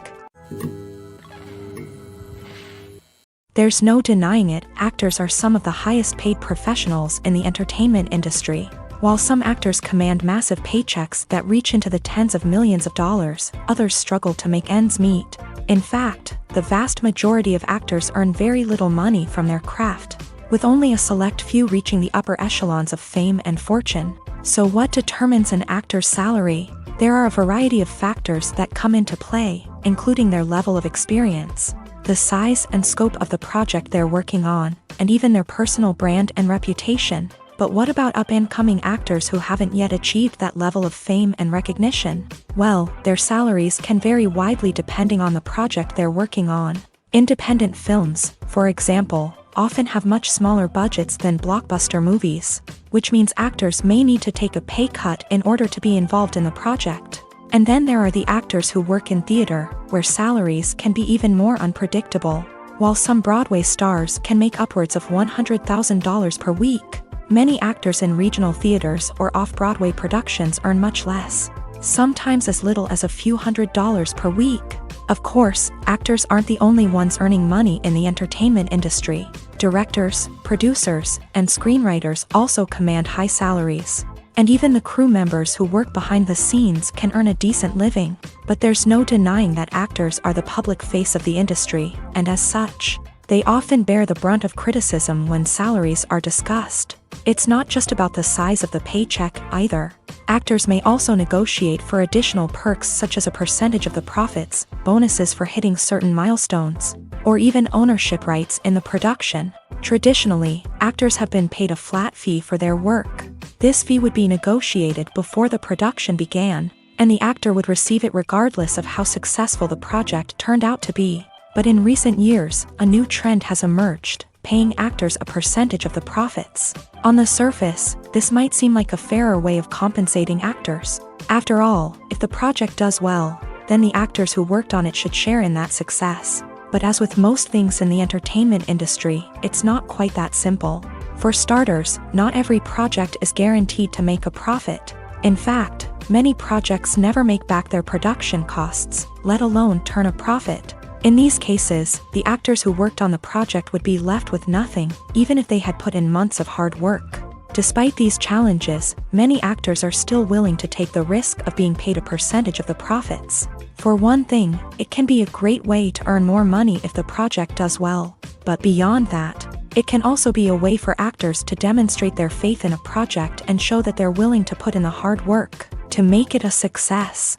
There's no denying it, actors are some of the highest paid professionals in the entertainment industry. While some actors command massive paychecks that reach into the tens of millions of dollars, others struggle to make ends meet. In fact, the vast majority of actors earn very little money from their craft, with only a select few reaching the upper echelons of fame and fortune. So what determines an actor's salary? There are a variety of factors that come into play, including their level of experience, the size and scope of the project they're working on, and even their personal brand and reputation. But what about up-and-coming actors who haven't yet achieved that level of fame and recognition? Well, their salaries can vary widely depending on the project they're working on. Independent films, for example, often have much smaller budgets than blockbuster movies, which means actors may need to take a pay cut in order to be involved in the project. And then there are the actors who work in theater, where salaries can be even more unpredictable. While some Broadway stars can make upwards of $100,000 per week, many actors in regional theaters or off-Broadway productions earn much less, sometimes as little as a few $100s per week. Of course, actors aren't the only ones earning money in the entertainment industry. Directors, producers, and screenwriters also command high salaries. And even the crew members who work behind the scenes can earn a decent living. But there's no denying that actors are the public face of the industry, and as such, they often bear the brunt of criticism when salaries are discussed. It's not just about the size of the paycheck, either. Actors may also negotiate for additional perks such as a percentage of the profits, bonuses for hitting certain milestones, or even ownership rights in the production. Traditionally, actors have been paid a flat fee for their work. This fee would be negotiated before the production began, and the actor would receive it regardless of how successful the project turned out to be. But in recent years, a new trend has emerged, paying actors a percentage of the profits. On the surface, this might seem like a fairer way of compensating actors. After all, if the project does well, then the actors who worked on it should share in that success. But as with most things in the entertainment industry, it's not quite that simple. For starters, not every project is guaranteed to make a profit. In fact, many projects never make back their production costs, let alone turn a profit. In these cases, the actors who worked on the project would be left with nothing, even if they had put in months of hard work. Despite these challenges, many actors are still willing to take the risk of being paid a percentage of the profits. For one thing, it can be a great way to earn more money if the project does well. But beyond that, it can also be a way for actors to demonstrate their faith in a project and show that they're willing to put in the hard work to make it a success.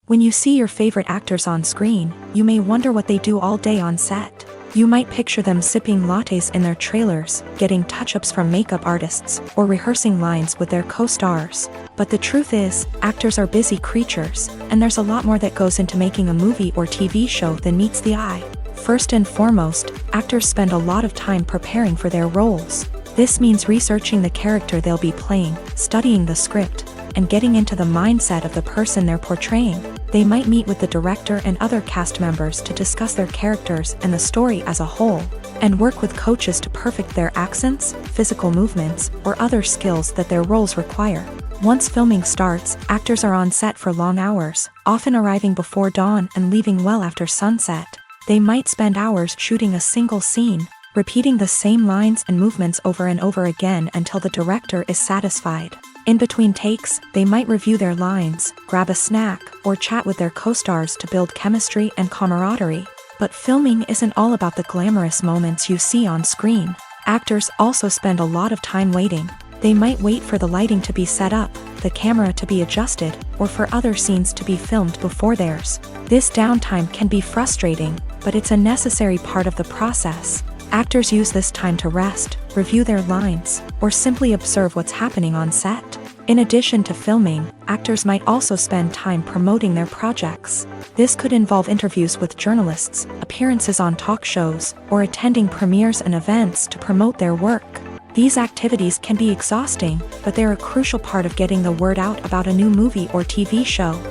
When you see your favorite actors on screen, you may wonder what they do all day on set. You might picture them sipping lattes in their trailers, getting touch-ups from makeup artists, or rehearsing lines with their co-stars. But the truth is, actors are busy creatures, and there's a lot more that goes into making a movie or TV show than meets the eye. First and foremost, actors spend a lot of time preparing for their roles. This means researching the character they'll be playing, studying the script, and getting into the mindset of the person they're portraying. They might meet with the director and other cast members to discuss their characters and the story as a whole, and work with coaches to perfect their accents, physical movements, or other skills that their roles require. Once filming starts, actors are on set for long hours, often arriving before dawn and leaving well after sunset. They might spend hours shooting a single scene, repeating the same lines and movements over and over again until the director is satisfied. In between takes, they might review their lines, grab a snack, or chat with their co-stars to build chemistry and camaraderie. But filming isn't all about the glamorous moments you see on screen. Actors also spend a lot of time waiting. They might wait for the lighting to be set up, the camera to be adjusted, or for other scenes to be filmed before theirs. This downtime can be frustrating, but it's a necessary part of the process. Actors use this time to rest, review their lines, or simply observe what's happening on set. In addition to filming, actors might also spend time promoting their projects. This could involve interviews with journalists, appearances on talk shows, or attending premieres and events to promote their work. These activities can be exhausting, but they're a crucial part of getting the word out about a new movie or TV show.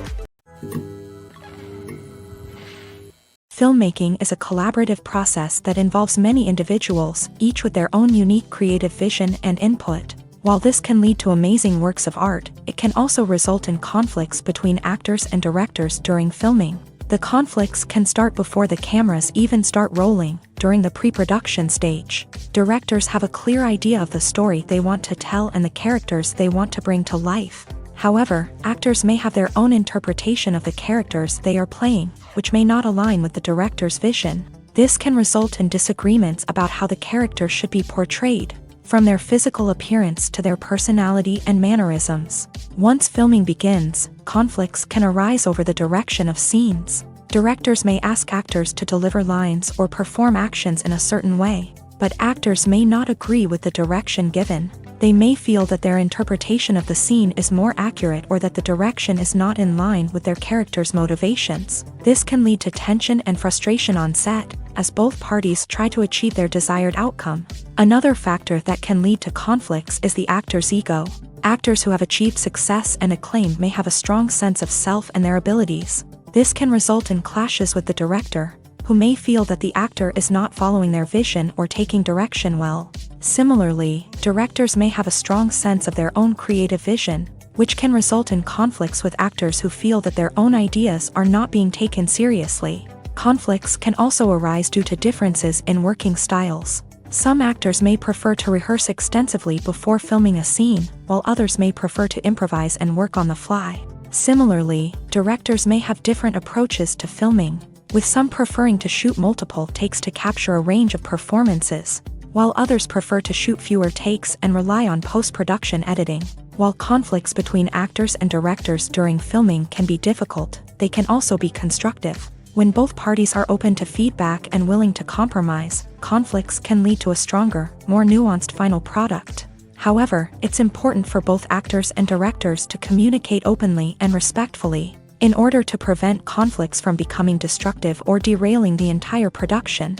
Filmmaking is a collaborative process that involves many individuals, each with their own unique creative vision and input. While this can lead to amazing works of art, it can also result in conflicts between actors and directors during filming. The conflicts can start before the cameras even start rolling, during the pre-production stage. Directors have a clear idea of the story they want to tell and the characters they want to bring to life. However, actors may have their own interpretation of the characters they are playing, which may not align with the director's vision. This can result in disagreements about how the character should be portrayed, from their physical appearance to their personality and mannerisms. Once filming begins, conflicts can arise over the direction of scenes. Directors may ask actors to deliver lines or perform actions in a certain way, but actors may not agree with the direction given. They may feel that their interpretation of the scene is more accurate or that the direction is not in line with their character's motivations. This can lead to tension and frustration on set, as both parties try to achieve their desired outcome. Another factor that can lead to conflicts is the actor's ego. Actors who have achieved success and acclaim may have a strong sense of self and their abilities. This can result in clashes with the director, who may feel that the actor is not following their vision or taking direction well. Similarly, directors may have a strong sense of their own creative vision, which can result in conflicts with actors who feel that their own ideas are not being taken seriously. Conflicts can also arise due to differences in working styles. Some actors may prefer to rehearse extensively before filming a scene, while others may prefer to improvise and work on the fly. Similarly, directors may have different approaches to filming, with some preferring to shoot multiple takes to capture a range of performances, while others prefer to shoot fewer takes and rely on post-production editing. While conflicts between actors and directors during filming can be difficult, they can also be constructive. When both parties are open to feedback and willing to compromise, conflicts can lead to a stronger, more nuanced final product. However, it's important for both actors and directors to communicate openly and respectfully, in order to prevent conflicts from becoming destructive or derailing the entire production.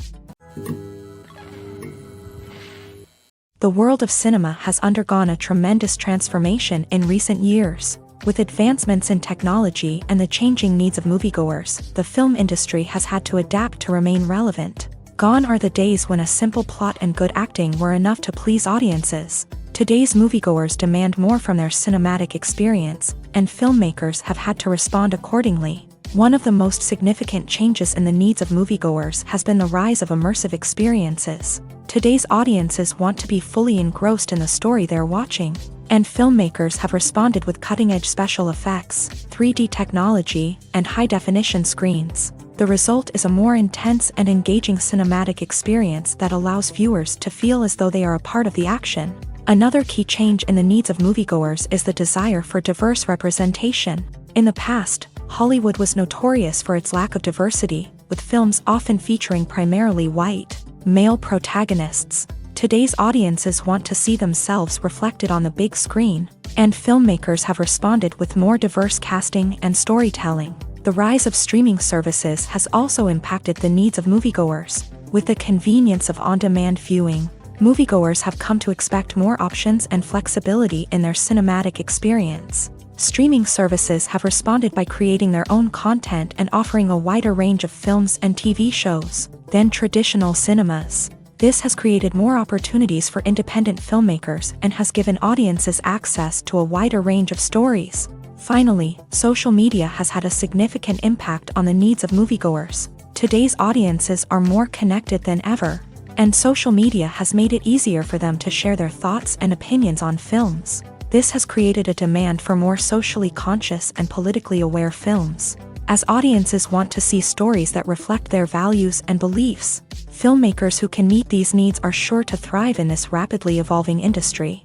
The world of cinema has undergone a tremendous transformation in recent years. With advancements in technology and the changing needs of moviegoers, the film industry has had to adapt to remain relevant. Gone are the days when a simple plot and good acting were enough to please audiences. Today's moviegoers demand more from their cinematic experience, and filmmakers have had to respond accordingly. One of the most significant changes in the needs of moviegoers has been the rise of immersive experiences. Today's audiences want to be fully engrossed in the story they're watching, and filmmakers have responded with cutting-edge special effects, 3D technology, and high-definition screens. The result is a more intense and engaging cinematic experience that allows viewers to feel as though they are a part of the action. Another key change in the needs of moviegoers is the desire for diverse representation. In the past, Hollywood was notorious for its lack of diversity, with films often featuring primarily white, male protagonists. Today's audiences want to see themselves reflected on the big screen, and filmmakers have responded with more diverse casting and storytelling. The rise of streaming services has also impacted the needs of moviegoers. With the convenience of on-demand viewing, moviegoers have come to expect more options and flexibility in their cinematic experience. Streaming services have responded by creating their own content and offering a wider range of films and TV shows than traditional cinemas. This has created more opportunities for independent filmmakers and has given audiences access to a wider range of stories. Finally, social media has had a significant impact on the needs of moviegoers. Today's audiences are more connected than ever, and social media has made it easier for them to share their thoughts and opinions on films. This has created a demand for more socially conscious and politically aware films. As audiences want to see stories that reflect their values and beliefs, filmmakers who can meet these needs are sure to thrive in this rapidly evolving industry.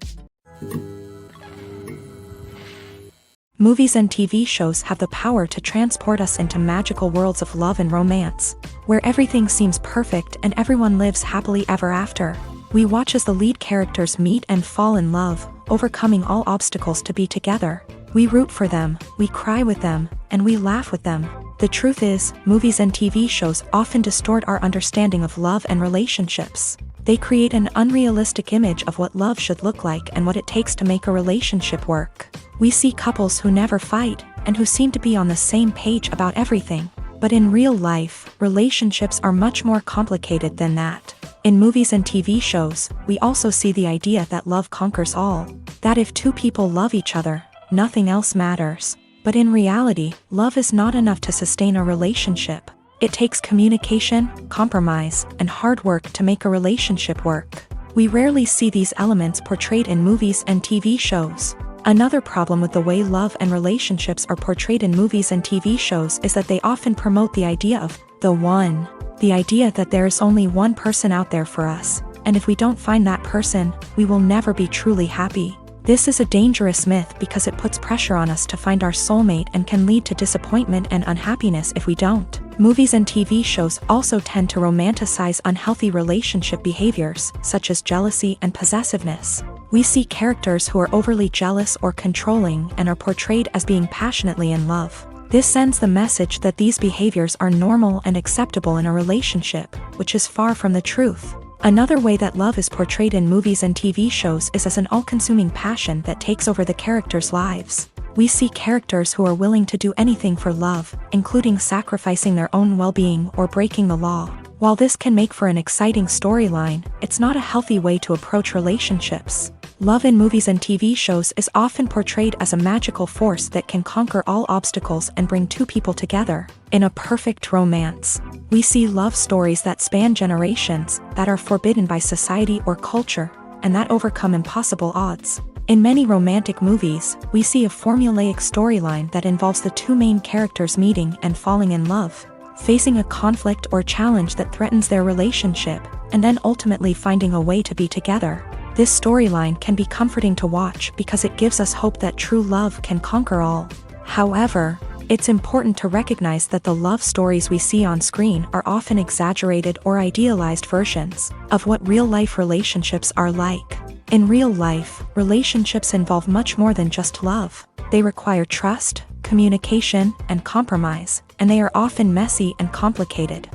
Movies and TV shows have the power to transport us into magical worlds of love and romance, where everything seems perfect and everyone lives happily ever after. We watch as the lead characters meet and fall in love, overcoming all obstacles to be together. We root for them, we cry with them, and we laugh with them. The truth is, movies and TV shows often distort our understanding of love and relationships. They create an unrealistic image of what love should look like and what it takes to make a relationship work. We see couples who never fight, and who seem to be on the same page about everything. But in real life, relationships are much more complicated than that. In movies and TV shows, we also see the idea that love conquers all. That if two people love each other, nothing else matters. But in reality, love is not enough to sustain a relationship. It takes communication, compromise, and hard work to make a relationship work. We rarely see these elements portrayed in movies and TV shows. Another problem with the way love and relationships are portrayed in movies and TV shows is that they often promote the idea of the one. The idea that there is only one person out there for us, and if we don't find that person, we will never be truly happy. This is a dangerous myth because it puts pressure on us to find our soulmate and can lead to disappointment and unhappiness if we don't. Movies and TV shows also tend to romanticize unhealthy relationship behaviors, such as jealousy and possessiveness. We see characters who are overly jealous or controlling and are portrayed as being passionately in love. This sends the message that these behaviors are normal and acceptable in a relationship, which is far from the truth. Another way that love is portrayed in movies and TV shows is as an all-consuming passion that takes over the characters' lives. We see characters who are willing to do anything for love, including sacrificing their own well-being or breaking the law. While this can make for an exciting storyline, it's not a healthy way to approach relationships. Love in movies and TV shows is often portrayed as a magical force that can conquer all obstacles and bring two people together. In a perfect romance, we see love stories that span generations, that are forbidden by society or culture, and that overcome impossible odds. In many romantic movies, we see a formulaic storyline that involves the two main characters meeting and falling in love, facing a conflict or challenge that threatens their relationship, and then ultimately finding a way to be together. This storyline can be comforting to watch because it gives us hope that true love can conquer all. However, it's important to recognize that the love stories we see on screen are often exaggerated or idealized versions of what real-life relationships are like. In real life, relationships involve much more than just love. They require trust, communication, and compromise, and they are often messy and complicated.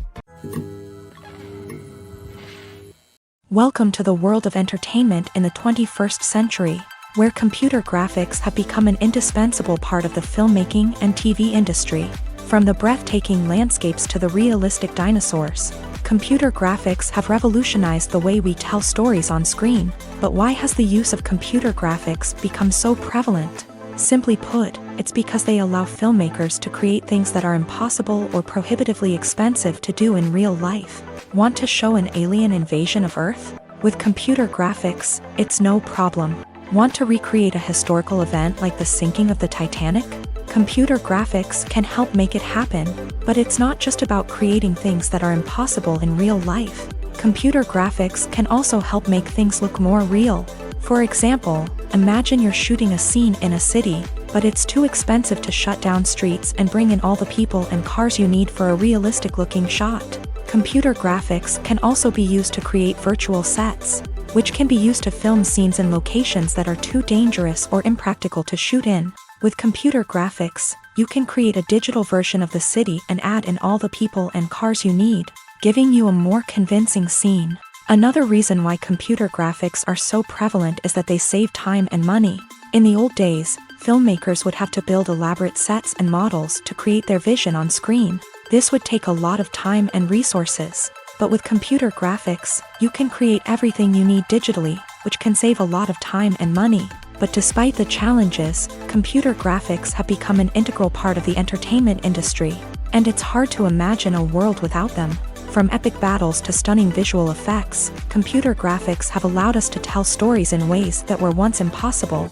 Welcome to the world of entertainment in the 21st century, where computer graphics have become an indispensable part of the filmmaking and TV industry. From the breathtaking landscapes to the realistic dinosaurs, computer graphics have revolutionized the way we tell stories on screen. But why has the use of computer graphics become so prevalent? Simply put, it's because they allow filmmakers to create things that are impossible or prohibitively expensive to do in real life. Want to show an alien invasion of Earth? With computer graphics, it's no problem. Want to recreate a historical event like the sinking of the Titanic? Computer graphics can help make it happen, but it's not just about creating things that are impossible in real life. Computer graphics can also help make things look more real. For example, imagine you're shooting a scene in a city, but it's too expensive to shut down streets and bring in all the people and cars you need for a realistic-looking shot. Computer graphics can also be used to create virtual sets, which can be used to film scenes in locations that are too dangerous or impractical to shoot in. With computer graphics, you can create a digital version of the city and add in all the people and cars you need, giving you a more convincing scene. Another reason why computer graphics are so prevalent is that they save time and money. In the old days, filmmakers would have to build elaborate sets and models to create their vision on screen. This would take a lot of time and resources. But with computer graphics, you can create everything you need digitally, which can save a lot of time and money. But despite the challenges, computer graphics have become an integral part of the entertainment industry, and it's hard to imagine a world without them. From epic battles to stunning visual effects, computer graphics have allowed us to tell stories in ways that were once impossible.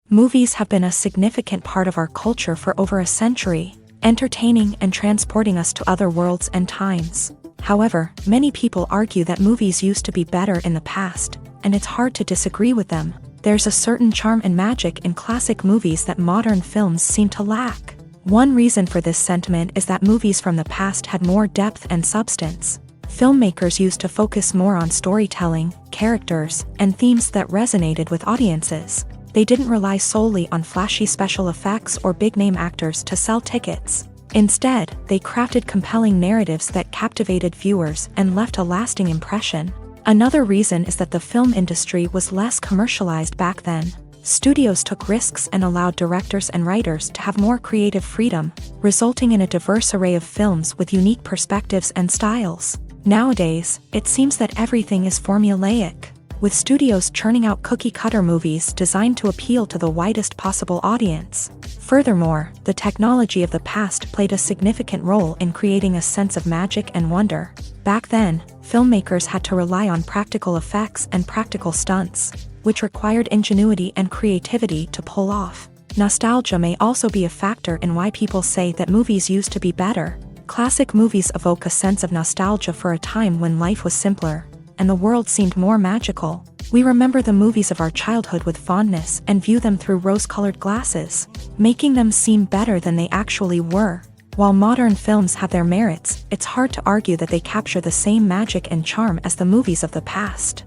Movies have been a significant part of our culture for over a century, entertaining and transporting us to other worlds and times. However, many people argue that movies used to be better in the past, and it's hard to disagree with them. There's a certain charm and magic in classic movies that modern films seem to lack. One reason for this sentiment is that movies from the past had more depth and substance. Filmmakers used to focus more on storytelling, characters, and themes that resonated with audiences. They didn't rely solely on flashy special effects or big-name actors to sell tickets. Instead, they crafted compelling narratives that captivated viewers and left a lasting impression. Another reason is that the film industry was less commercialized back then. Studios took risks and allowed directors and writers to have more creative freedom, resulting in a diverse array of films with unique perspectives and styles. Nowadays, it seems that everything is formulaic, with studios churning out cookie-cutter movies designed to appeal to the widest possible audience. Furthermore, the technology of the past played a significant role in creating a sense of magic and wonder. Back then, filmmakers had to rely on practical effects and practical stunts, which required ingenuity and creativity to pull off. Nostalgia may also be a factor in why people say that movies used to be better. Classic movies evoke a sense of nostalgia for a time when life was simpler, and the world seemed more magical. We remember the movies of our childhood with fondness and view them through rose-colored glasses, making them seem better than they actually were. While modern films have their merits, it's hard to argue that they capture the same magic and charm as the movies of the past.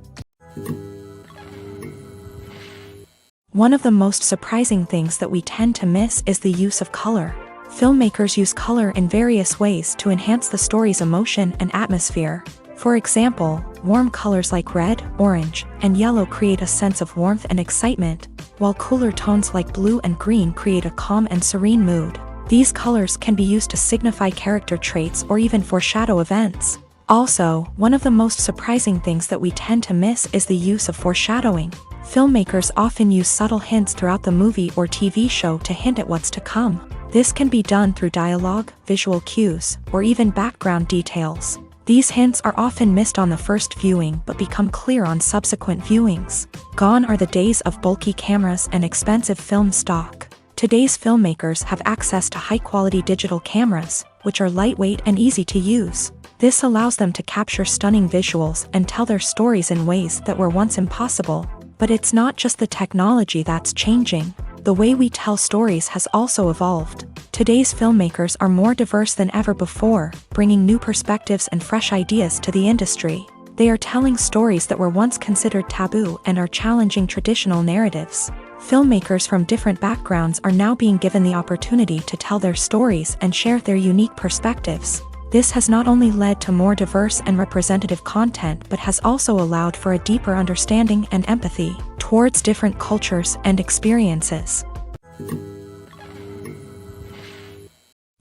One of the most surprising things that we tend to miss is the use of color. Filmmakers use color in various ways to enhance the story's emotion and atmosphere. For example, warm colors like red, orange, and yellow create a sense of warmth and excitement, while cooler tones like blue and green create a calm and serene mood. These colors can be used to signify character traits or even foreshadow events. Also, one of the most surprising things that we tend to miss is the use of foreshadowing. Filmmakers often use subtle hints throughout the movie or TV show to hint at what's to come. This can be done through dialogue, visual cues, or even background details. These hints are often missed on the first viewing but become clear on subsequent viewings. Gone are the days of bulky cameras and expensive film stock. Today's filmmakers have access to high-quality digital cameras, which are lightweight and easy to use. This allows them to capture stunning visuals and tell their stories in ways that were once impossible. But it's not just the technology that's changing. The way we tell stories has also evolved. Today's filmmakers are more diverse than ever before, bringing new perspectives and fresh ideas to the industry. They are telling stories that were once considered taboo and are challenging traditional narratives. Filmmakers from different backgrounds are now being given the opportunity to tell their stories and share their unique perspectives. This has not only led to more diverse and representative content but has also allowed for a deeper understanding and empathy towards different cultures and experiences.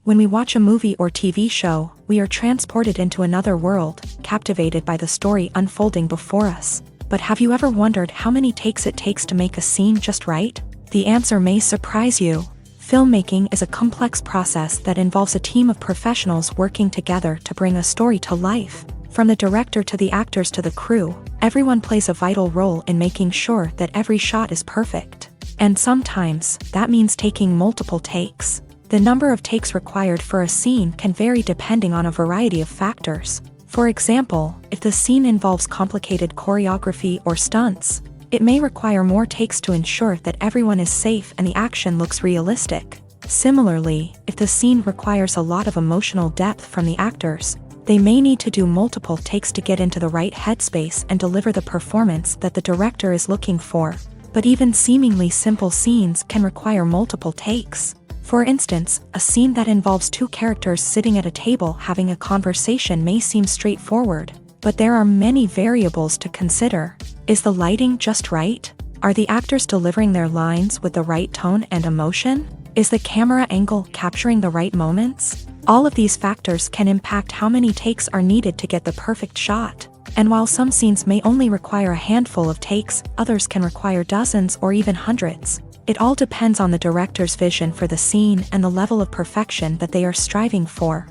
When we watch a movie or TV show, we are transported into another world, captivated by the story unfolding before us. But have you ever wondered how many takes it takes to make a scene just right? The answer may surprise you. Filmmaking is a complex process that involves a team of professionals working together to bring a story to life. From the director to the actors to the crew, everyone plays a vital role in making sure that every shot is perfect. And sometimes, that means taking multiple takes. The number of takes required for a scene can vary depending on a variety of factors. For example, if the scene involves complicated choreography or stunts, it may require more takes to ensure that everyone is safe and the action looks realistic. Similarly, if the scene requires a lot of emotional depth from the actors, they may need to do multiple takes to get into the right headspace and deliver the performance that the director is looking for. But even seemingly simple scenes can require multiple takes. For instance, a scene that involves two characters sitting at a table having a conversation may seem straightforward, but there are many variables to consider. Is the lighting just right? Are the actors delivering their lines with the right tone and emotion? Is the camera angle capturing the right moments? All of these factors can impact how many takes are needed to get the perfect shot. And while some scenes may only require a handful of takes, others can require dozens or even hundreds. It all depends on the director's vision for the scene and the level of perfection that they are striving for.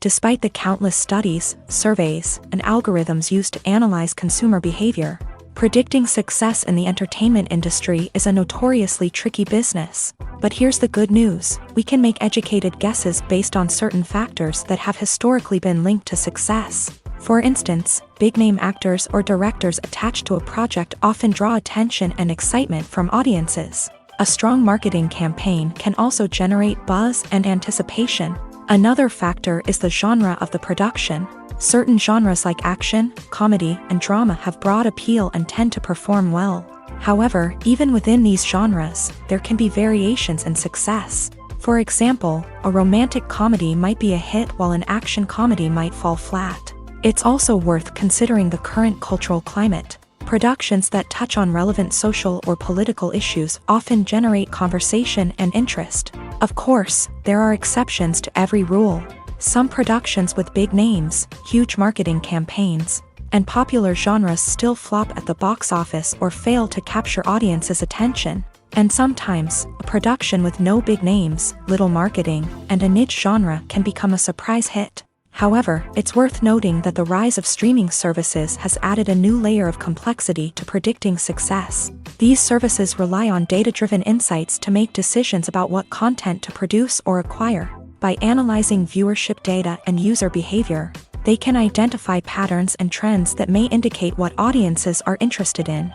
Despite the countless studies, surveys, and algorithms used to analyze consumer behavior, predicting success in the entertainment industry is a notoriously tricky business. But here's the good news: we can make educated guesses based on certain factors that have historically been linked to success. For instance, big-name actors or directors attached to a project often draw attention and excitement from audiences. A strong marketing campaign can also generate buzz and anticipation. Another factor is the genre of the production. Certain genres like action, comedy, and drama have broad appeal and tend to perform well. However, even within these genres, there can be variations in success. For example, a romantic comedy might be a hit while an action comedy might fall flat. It's also worth considering the current cultural climate. Productions that touch on relevant social or political issues often generate conversation and interest. Of course, there are exceptions to every rule. Some productions with big names, huge marketing campaigns, and popular genres still flop at the box office or fail to capture audiences' attention. And sometimes, a production with no big names, little marketing, and a niche genre can become a surprise hit. However, it's worth noting that the rise of streaming services has added a new layer of complexity to predicting success. These services rely on data-driven insights to make decisions about what content to produce or acquire. By analyzing viewership data and user behavior, they can identify patterns and trends that may indicate what audiences are interested in.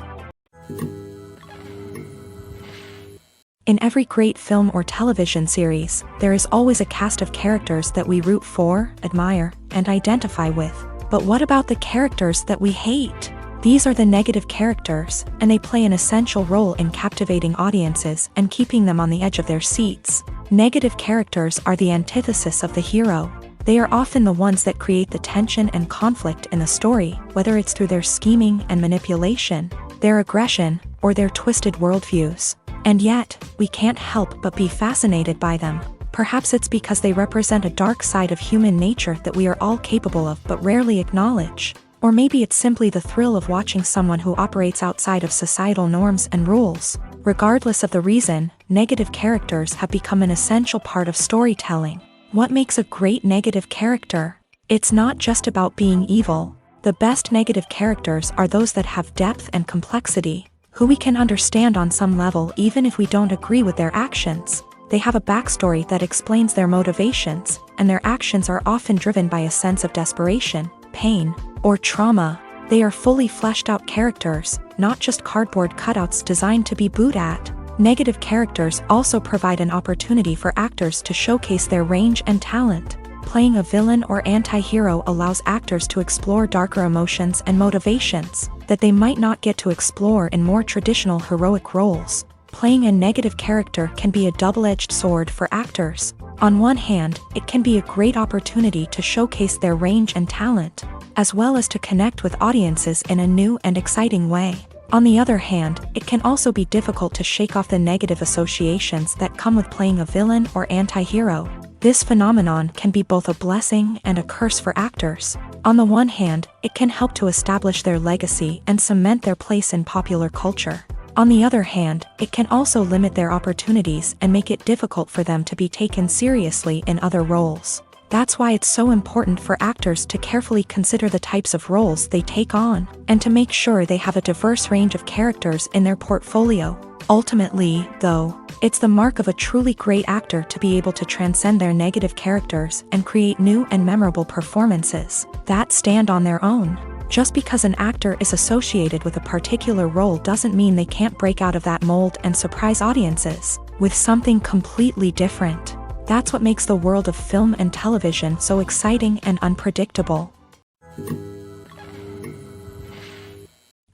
In every great film or television series, there is always a cast of characters that we root for, admire, and identify with. But what about the characters that we hate? These are the negative characters, and they play an essential role in captivating audiences and keeping them on the edge of their seats. Negative characters are the antithesis of the hero. They are often the ones that create the tension and conflict in the story, whether it's through their scheming and manipulation, their aggression, or their twisted worldviews. And yet, we can't help but be fascinated by them. Perhaps it's because they represent a dark side of human nature that we are all capable of but rarely acknowledge. Or maybe it's simply the thrill of watching someone who operates outside of societal norms and rules. Regardless of the reason, negative characters have become an essential part of storytelling. What makes a great negative character? It's not just about being evil. The best negative characters are those that have depth and complexity, who we can understand on some level even if we don't agree with their actions. They have a backstory that explains their motivations, and their actions are often driven by a sense of desperation, pain, or trauma. They are fully fleshed out characters, not just cardboard cutouts designed to be booed at. Negative characters also provide an opportunity for actors to showcase their range and talent. Playing a villain or anti-hero allows actors to explore darker emotions and motivations that they might not get to explore in more traditional heroic roles. Playing a negative character can be a double-edged sword for actors. On one hand, it can be a great opportunity to showcase their range and talent, as well as to connect with audiences in a new and exciting way. On the other hand, it can also be difficult to shake off the negative associations that come with playing a villain or anti-hero. This phenomenon can be both a blessing and a curse for actors. On the one hand, it can help to establish their legacy and cement their place in popular culture. On the other hand, it can also limit their opportunities and make it difficult for them to be taken seriously in other roles. That's why it's so important for actors to carefully consider the types of roles they take on, and to make sure they have a diverse range of characters in their portfolio. Ultimately, though, it's the mark of a truly great actor to be able to transcend their negative characters and create new and memorable performances that stand on their own. Just because an actor is associated with a particular role doesn't mean they can't break out of that mold and surprise audiences with something completely different. That's what makes the world of film and television so exciting and unpredictable.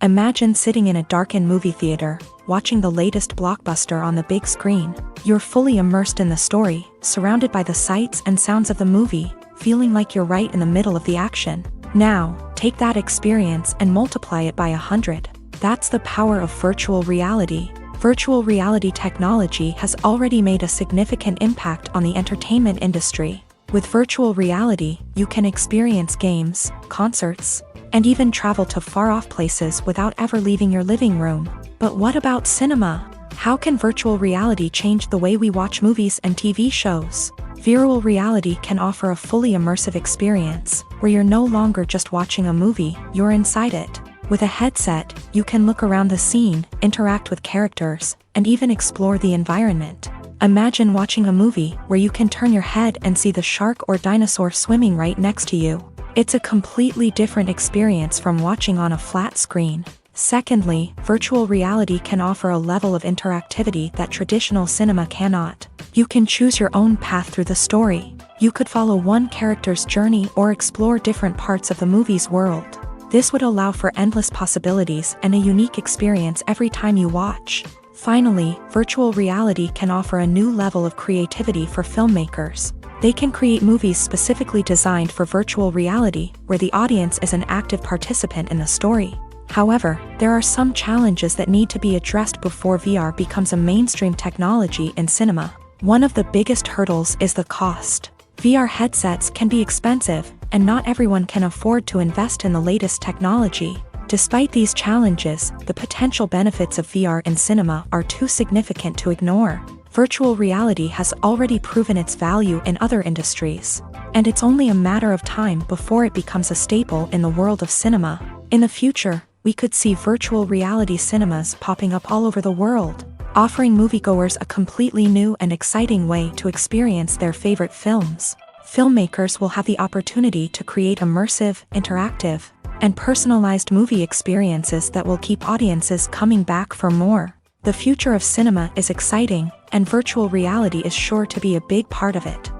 Imagine sitting in a darkened movie theater, watching the latest blockbuster on the big screen. You're fully immersed in the story, surrounded by the sights and sounds of the movie, feeling like you're right in the middle of the action. Now, take that experience and multiply it by 100. That's the power of virtual reality. Virtual reality technology has already made a significant impact on the entertainment industry. With virtual reality, you can experience games, concerts, and even travel to far-off places without ever leaving your living room. But what about cinema? How can virtual reality change the way we watch movies and TV shows? Virtual reality can offer a fully immersive experience, where you're no longer just watching a movie, you're inside it. With a headset, you can look around the scene, interact with characters, and even explore the environment. Imagine watching a movie where you can turn your head and see the shark or dinosaur swimming right next to you. It's a completely different experience from watching on a flat screen. Secondly, virtual reality can offer a level of interactivity that traditional cinema cannot. You can choose your own path through the story. You could follow one character's journey or explore different parts of the movie's world. This would allow for endless possibilities and a unique experience every time you watch. Finally, virtual reality can offer a new level of creativity for filmmakers. They can create movies specifically designed for virtual reality, where the audience is an active participant in the story. However, there are some challenges that need to be addressed before VR becomes a mainstream technology in cinema. One of the biggest hurdles is the cost. VR headsets can be expensive, and not everyone can afford to invest in the latest technology. Despite these challenges, the potential benefits of VR in cinema are too significant to ignore. Virtual reality has already proven its value in other industries, and it's only a matter of time before it becomes a staple in the world of cinema. In the future, we could see virtual reality cinemas popping up all over the world, offering moviegoers a completely new and exciting way to experience their favorite films. Filmmakers will have the opportunity to create immersive, interactive, and personalized movie experiences that will keep audiences coming back for more. The future of cinema is exciting, and virtual reality is sure to be a big part of it.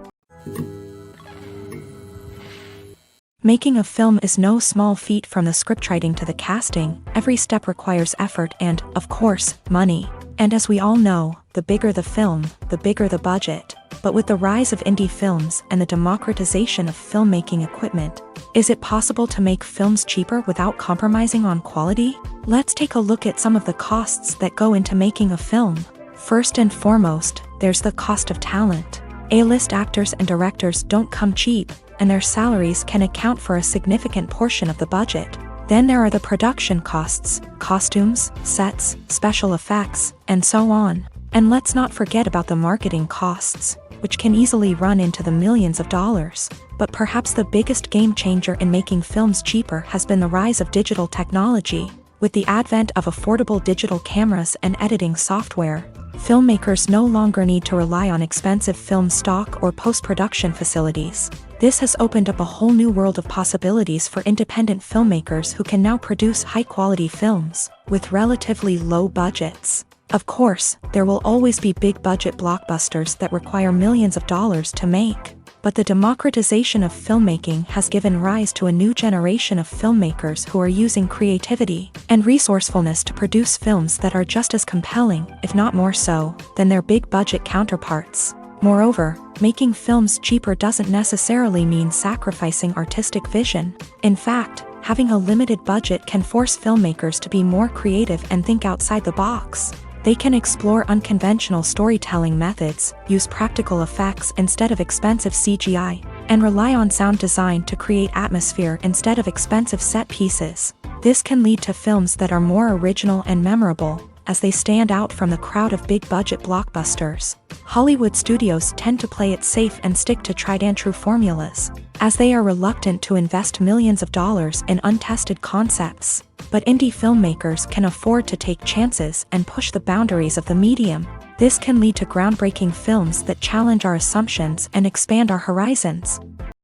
Making a film is no small feat. From the scriptwriting to the casting, every step requires effort and, of course, money. And as we all know, the bigger the film, the bigger the budget. But with the rise of indie films and the democratization of filmmaking equipment, is it possible to make films cheaper without compromising on quality? Let's take a look at some of the costs that go into making a film. First and foremost, there's the cost of talent. A-list actors and directors don't come cheap, and their salaries can account for a significant portion of the budget. Then there are the production costs, costumes, sets, special effects, and so on. And let's not forget about the marketing costs, which can easily run into the millions of dollars. But perhaps the biggest game changer in making films cheaper has been the rise of digital technology. With the advent of affordable digital cameras and editing software, filmmakers no longer need to rely on expensive film stock or post-production facilities. This has opened up a whole new world of possibilities for independent filmmakers who can now produce high-quality films with relatively low budgets. Of course, there will always be big-budget blockbusters that require millions of dollars to make. But the democratization of filmmaking has given rise to a new generation of filmmakers who are using creativity and resourcefulness to produce films that are just as compelling, if not more so, than their big-budget counterparts. Moreover, making films cheaper doesn't necessarily mean sacrificing artistic vision. In fact, having a limited budget can force filmmakers to be more creative and think outside the box. They can explore unconventional storytelling methods, use practical effects instead of expensive CGI, and rely on sound design to create atmosphere instead of expensive set pieces. This can lead to films that are more original and memorable, as they stand out from the crowd of big-budget blockbusters. Hollywood studios tend to play it safe and stick to tried-and-true formulas, as they are reluctant to invest millions of dollars in untested concepts. But indie filmmakers can afford to take chances and push the boundaries of the medium. This can lead to groundbreaking films that challenge our assumptions and expand our horizons.